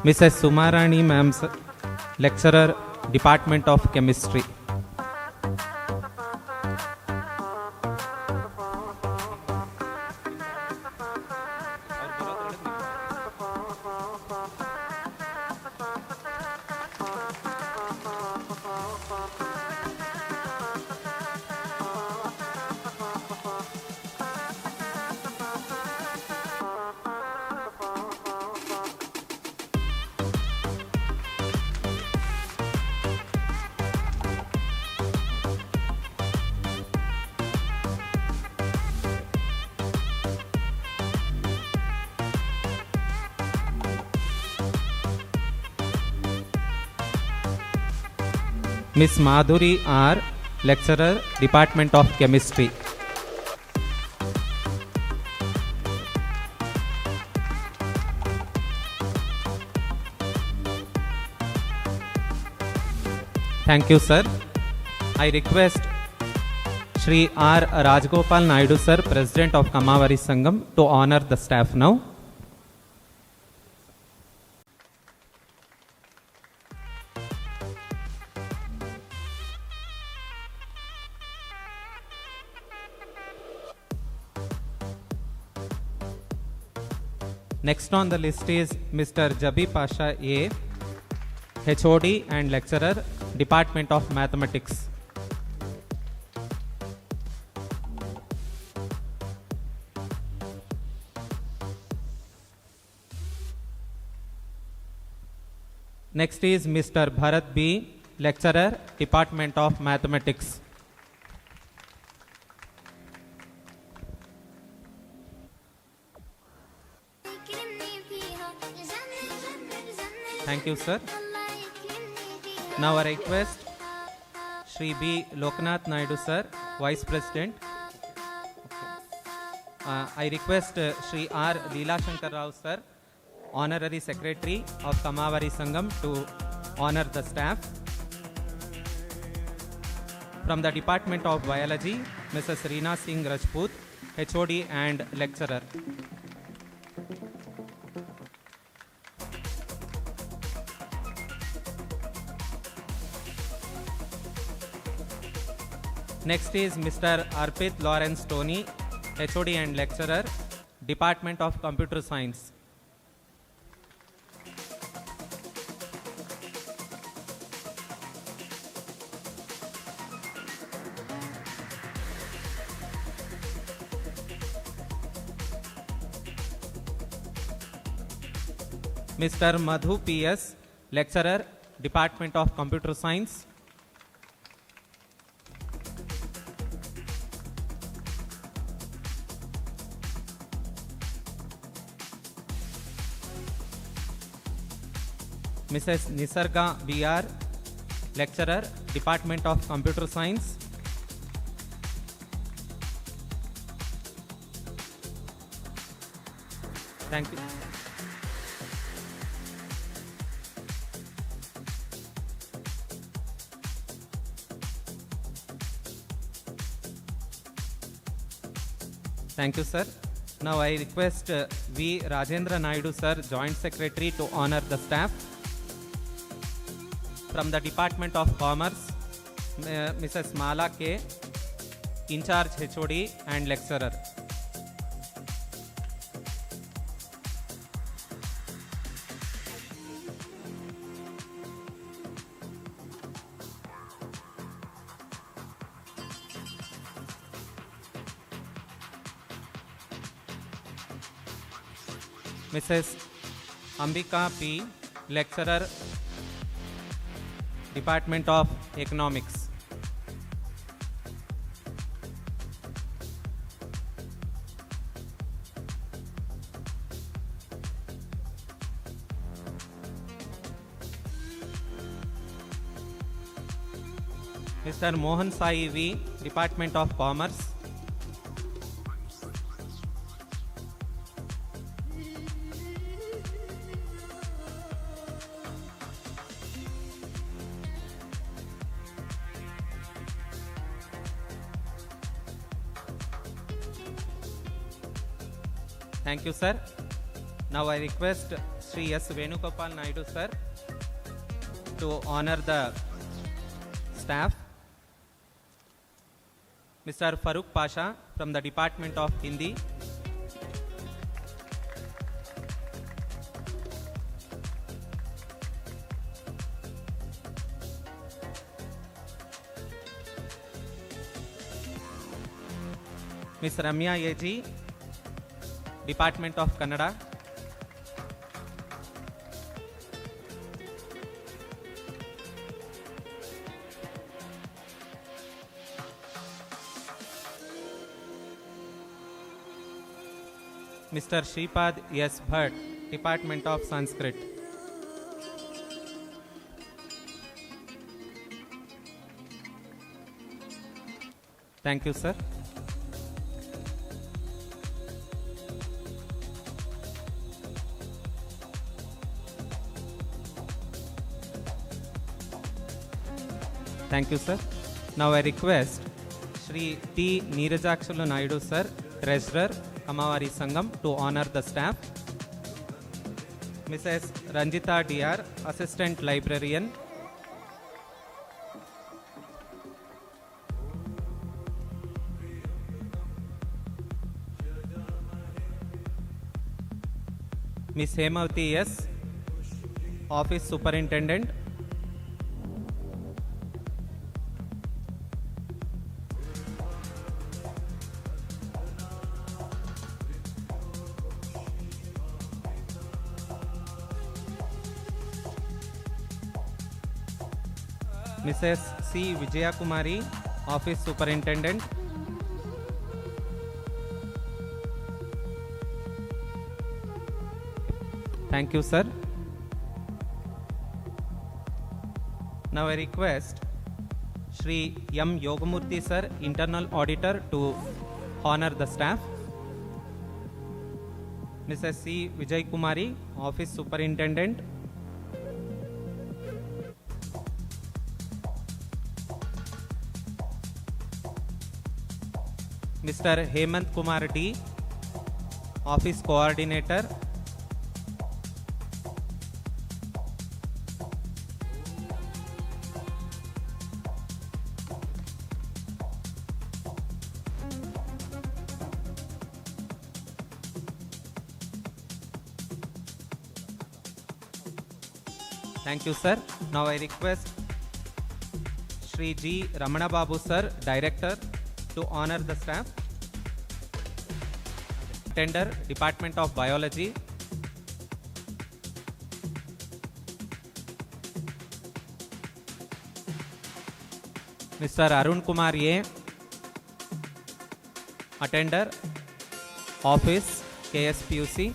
Mrs. Sumarani ma'am, lecturer, Department of Chemistry. Miss Madhuri R, lecturer, Department of Chemistry. Thank you, sir. I request Shri R. Rajgopal Naidu sir, President of Kamavari Sangam, to honor the staff now. Next on the list is Mr. Jabi Pasha A, HOD and lecturer, Department of Mathematics. Next is Mr. Bharat B, lecturer, Department of Mathematics. Thank you, sir. Now I request Shri B. Loknath Naidu, sir, Vice President. I request Shri R. Leela Shankar Rao, sir, Honorary Secretary of Kamavari Sangam, to honor the staff. From the Department of Biology, Mrs. Reena Singh Rajput, HOD and lecturer. Next is Mr. Arpit Lawrence Tony, HOD and lecturer, Department of Computer Science. Mr. Madhu PS, lecturer, Department of Computer Science. Mrs. Nisarga BR, lecturer, Department of Computer Science. Thank you. Thank you, sir. Now I request V. Rajendra Naidu, sir, Joint Secretary, to honor the staff. From the Department of Commerce, Mrs. Mala K, in charge HOD and lecturer. Mrs. Ambika P, lecturer, Department of Economics. Mr. Mohan Sai V, Department of Commerce. Thank you, sir. Now I request Sri S. Venugopal Naidu, sir, to honor the staff. Mr. Farooq Pasha from the Department of Hindi. Ms. Ramya A.G., Department of Kannada. Mr. Shripad S. Bhatt, Department of Sanskrit. Thank you, sir. Thank you, sir. Now I request Shri T. Neerajakshalu Naidu, sir, Treasurer, Kamavari Sangam, to honor the staff. Mrs. Ranjita DR, Assistant Librarian. Ms. Hemavati S., Office Superintendent. Mrs. C. Vijaya Kumari, Office Superintendent. Thank you, sir. Now I request Shri M. Yogamurthy, sir, Internal Auditor, to honor the staff. Mrs. C. Vijay Kumari, Office Superintendent. Mr. Hemant Kumar D, Office Coordinator. Thank you, sir. Now I request Shri G. Ramana Babu, sir, Director, to honor the staff. Tender, Department of Biology. Mr. Arun Kumar A, Attender, Office, KSPUC.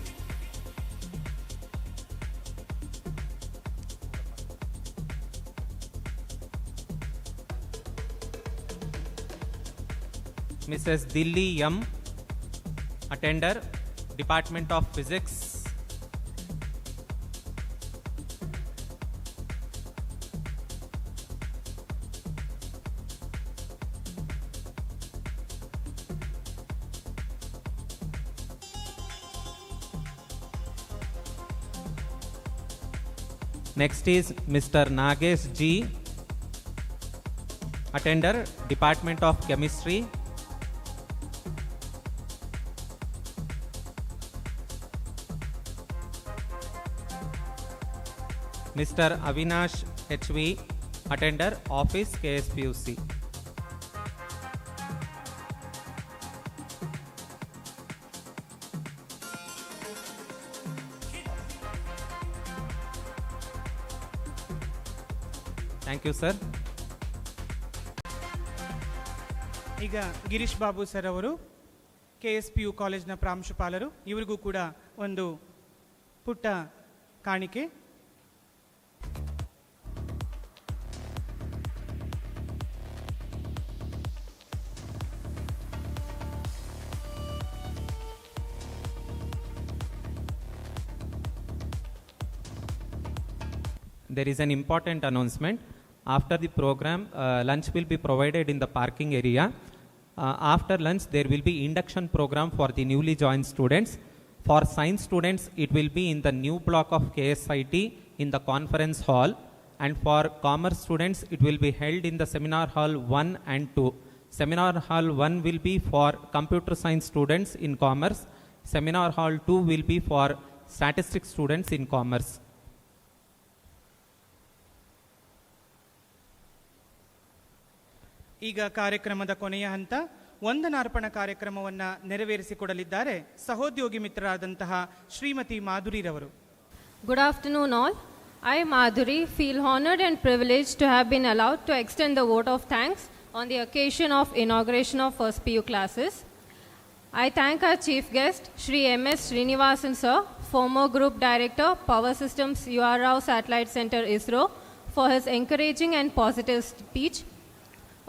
Mrs. Dilli M, Attender, Department of Physics. Next is Mr. Nagesh G, Attender, Department of Chemistry. Mr. Avinash HV, Attender, Office, KSPUC. Thank you, sir. ಈಗ Girish Babu sir ಅವರು KSPU ಕಾಲೇಜ್ನ ಪ್ರಾಂಶುಪಾಲರು, ಇವರಿಗೂ ಕೂಡ ಒಂದು ಪುಟ್ಟ ಕಾಣಿಕೆ. There is an important announcement. After the program, lunch will be provided in the parking area. After lunch, there will be induction program for the newly joined students. For science students, it will be in the new block of KSIT in the conference hall. And for commerce students, it will be held in the seminar hall 1 and 2. Seminar hall 1 will be for computer science students in commerce. Seminar hall 2 will be for statistics students in commerce. ಈಗ ಕಾರ್ಯಕ್ರಮದ ಕೊನೆಯ ಹಂತ ವಂದನಾರ್ಪಣ ಕಾರ್ಯಕ್ರಮವನ್ನು ನೆರವೇರಿಸಿಕೊಡಲಿದ್ದಾರೆ ಸಹೋದ್ಯೋಗಿ ಮಿತ್ರರಾದಂತಹ Shrimati ಮಾಧುರಿರವರು. Good afternoon all. I, Madhuri, feel honored and privileged to have been allowed to extend the vote of thanks on the occasion of inauguration of first PU classes. I thank our chief guest, Shri M.S. Srinivasan sir, former Group Director, Power Systems UR Rao Satellite Center, ISRO, for his encouraging and positive speech.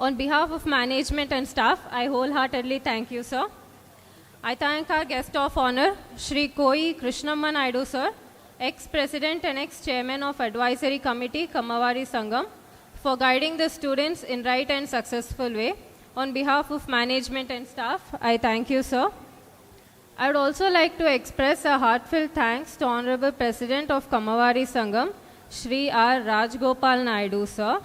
On behalf of management and staff, I wholeheartedly thank you, sir. I thank our guest of honor, Shri Koi Krishnamma Naidu, sir, ex-president and ex-chairman of Advisory Committee, Kamavari Sangam, for guiding the students in right and successful way. On behalf of management and staff, I thank you, sir. I would also like to express a heartfelt thanks to Honorable President of Kamavari Sangam, Shri R. Rajgopal Naidu, sir.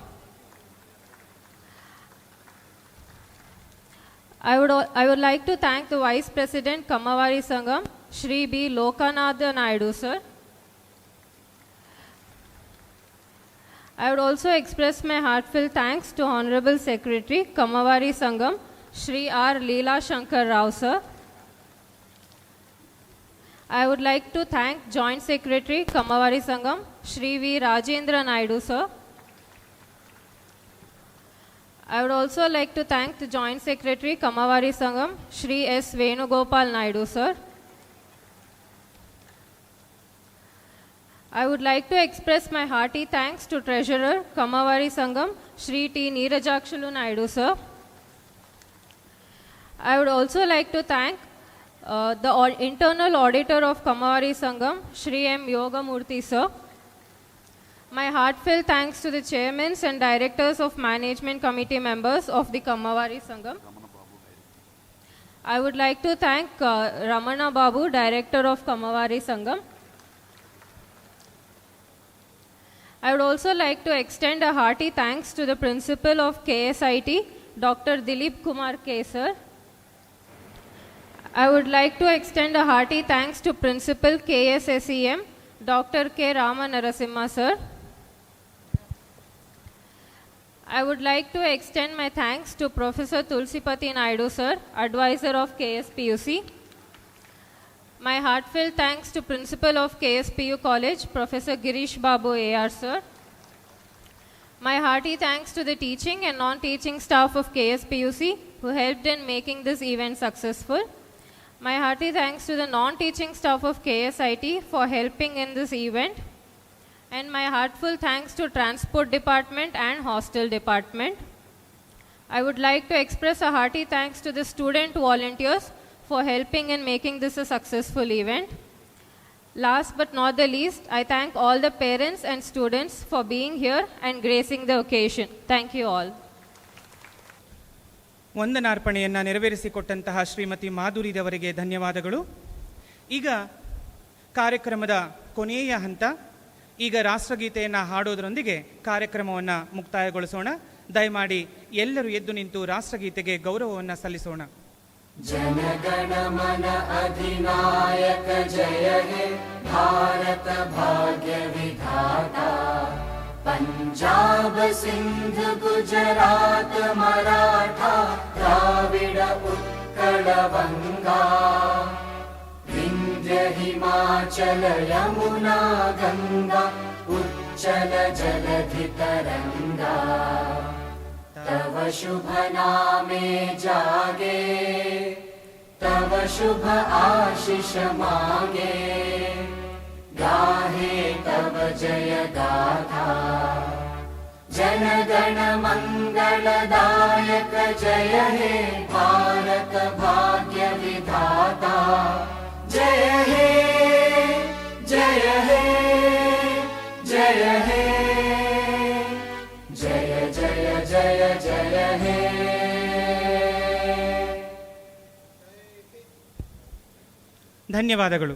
I would like to thank the Vice President, Kamavari Sangam, Shri B. Lokanatha Naidu, sir. I would also express my heartfelt thanks to Honorable Secretary, Kamavari Sangam, Shri R. Leela Shankar Rao, sir. I would like to thank Joint Secretary, Kamavari Sangam, Shri V. Rajendra Naidu, sir. I would also like to thank the Joint Secretary, Kamavari Sangam, Shri S. Venugopal Naidu, sir. I would like to express my hearty thanks to Treasurer, Kamavari Sangam, Shri T. Neerajakshalu Naidu, sir. I would also like to thank the internal auditor of Kamavari Sangam, Shri M. Yogamurthy, sir. My heartfelt thanks to the chairmen and directors of management committee members of the Kamavari Sangam. I would like to thank Ramana Babu, director of Kamavari Sangam. I would also like to extend a hearty thanks to the principal of KSIT, Dr. Dilip Kumar K, sir. I would like to extend a hearty thanks to Principal KSSEM, Dr. K. Rama Narasimha, sir. I would like to extend my thanks to Professor Tulsipati Naidu, sir, advisor of KSPUC. My heartfelt thanks to Principal of KSPU College, Professor Girish Babu AR, sir. My hearty thanks to the teaching and non-teaching staff of KSPUC who helped in making this event successful. My hearty thanks to the non-teaching staff of KSIT for helping in this event. And my heartfelt thanks to Transport Department and Hostel Department. I would like to express a hearty thanks to the student volunteers for helping in making this a successful event. Last but not the least, I thank all the parents and students for being here and gracing the occasion. Thank you all. ವಂದನಾರ್ಪಣೆಯನ್ನು ನೆರವೇರಿಸಿಕೊಟ್ಟಂತಹ Shrimati ಮಾಧುರಿದವರಿಗೆ ಧನ್ಯವಾದಗಳು. ಈಗ ಕಾರ್ಯಕ್ರಮದ ಕೊನೆಯ ಹಂತ. ಈಗ ರಾಷ್ಟ್ರಗೀತೆಯನ್ನು ಹಾಡೋದರೊಂದಿಗೆ ಕಾರ್ಯಕ್ರಮವನ್ನು ಮುಕ್ತಾಯಗೊಳಿಸೋಣ. ದಯಮಾಡಿ ಎಲ್ಲರೂ ಎದ್ದು ನಿಂತು ರಾಷ್ಟ್ರಗೀತೆಗೆ ಗೌರವವನ್ನು ಸಲ್ಲಿಸೋಣ. ಜನಗಣ ಮನ ಅಧಿನಾಯಕ ಜಯ ಹೇ ಭಾರತ ಭಾಗ್ಯ ವಿಧಾತ पंजाब सिंध गुजरात मराठा द्राविड उत्कल बंगा विंध्य हिमाचल यमुना गंगा उच्चल जलधि तरंगा तव शुभ नामे जागे तव शुभ आशीष मांगे गाहे तव जय गाथा जन गण मंगलदायक जय हे भारत भाग्य विधाता जय हे जय हे जय हे जय जय जय जय हे. ಧನ್ಯವಾದಗಳು.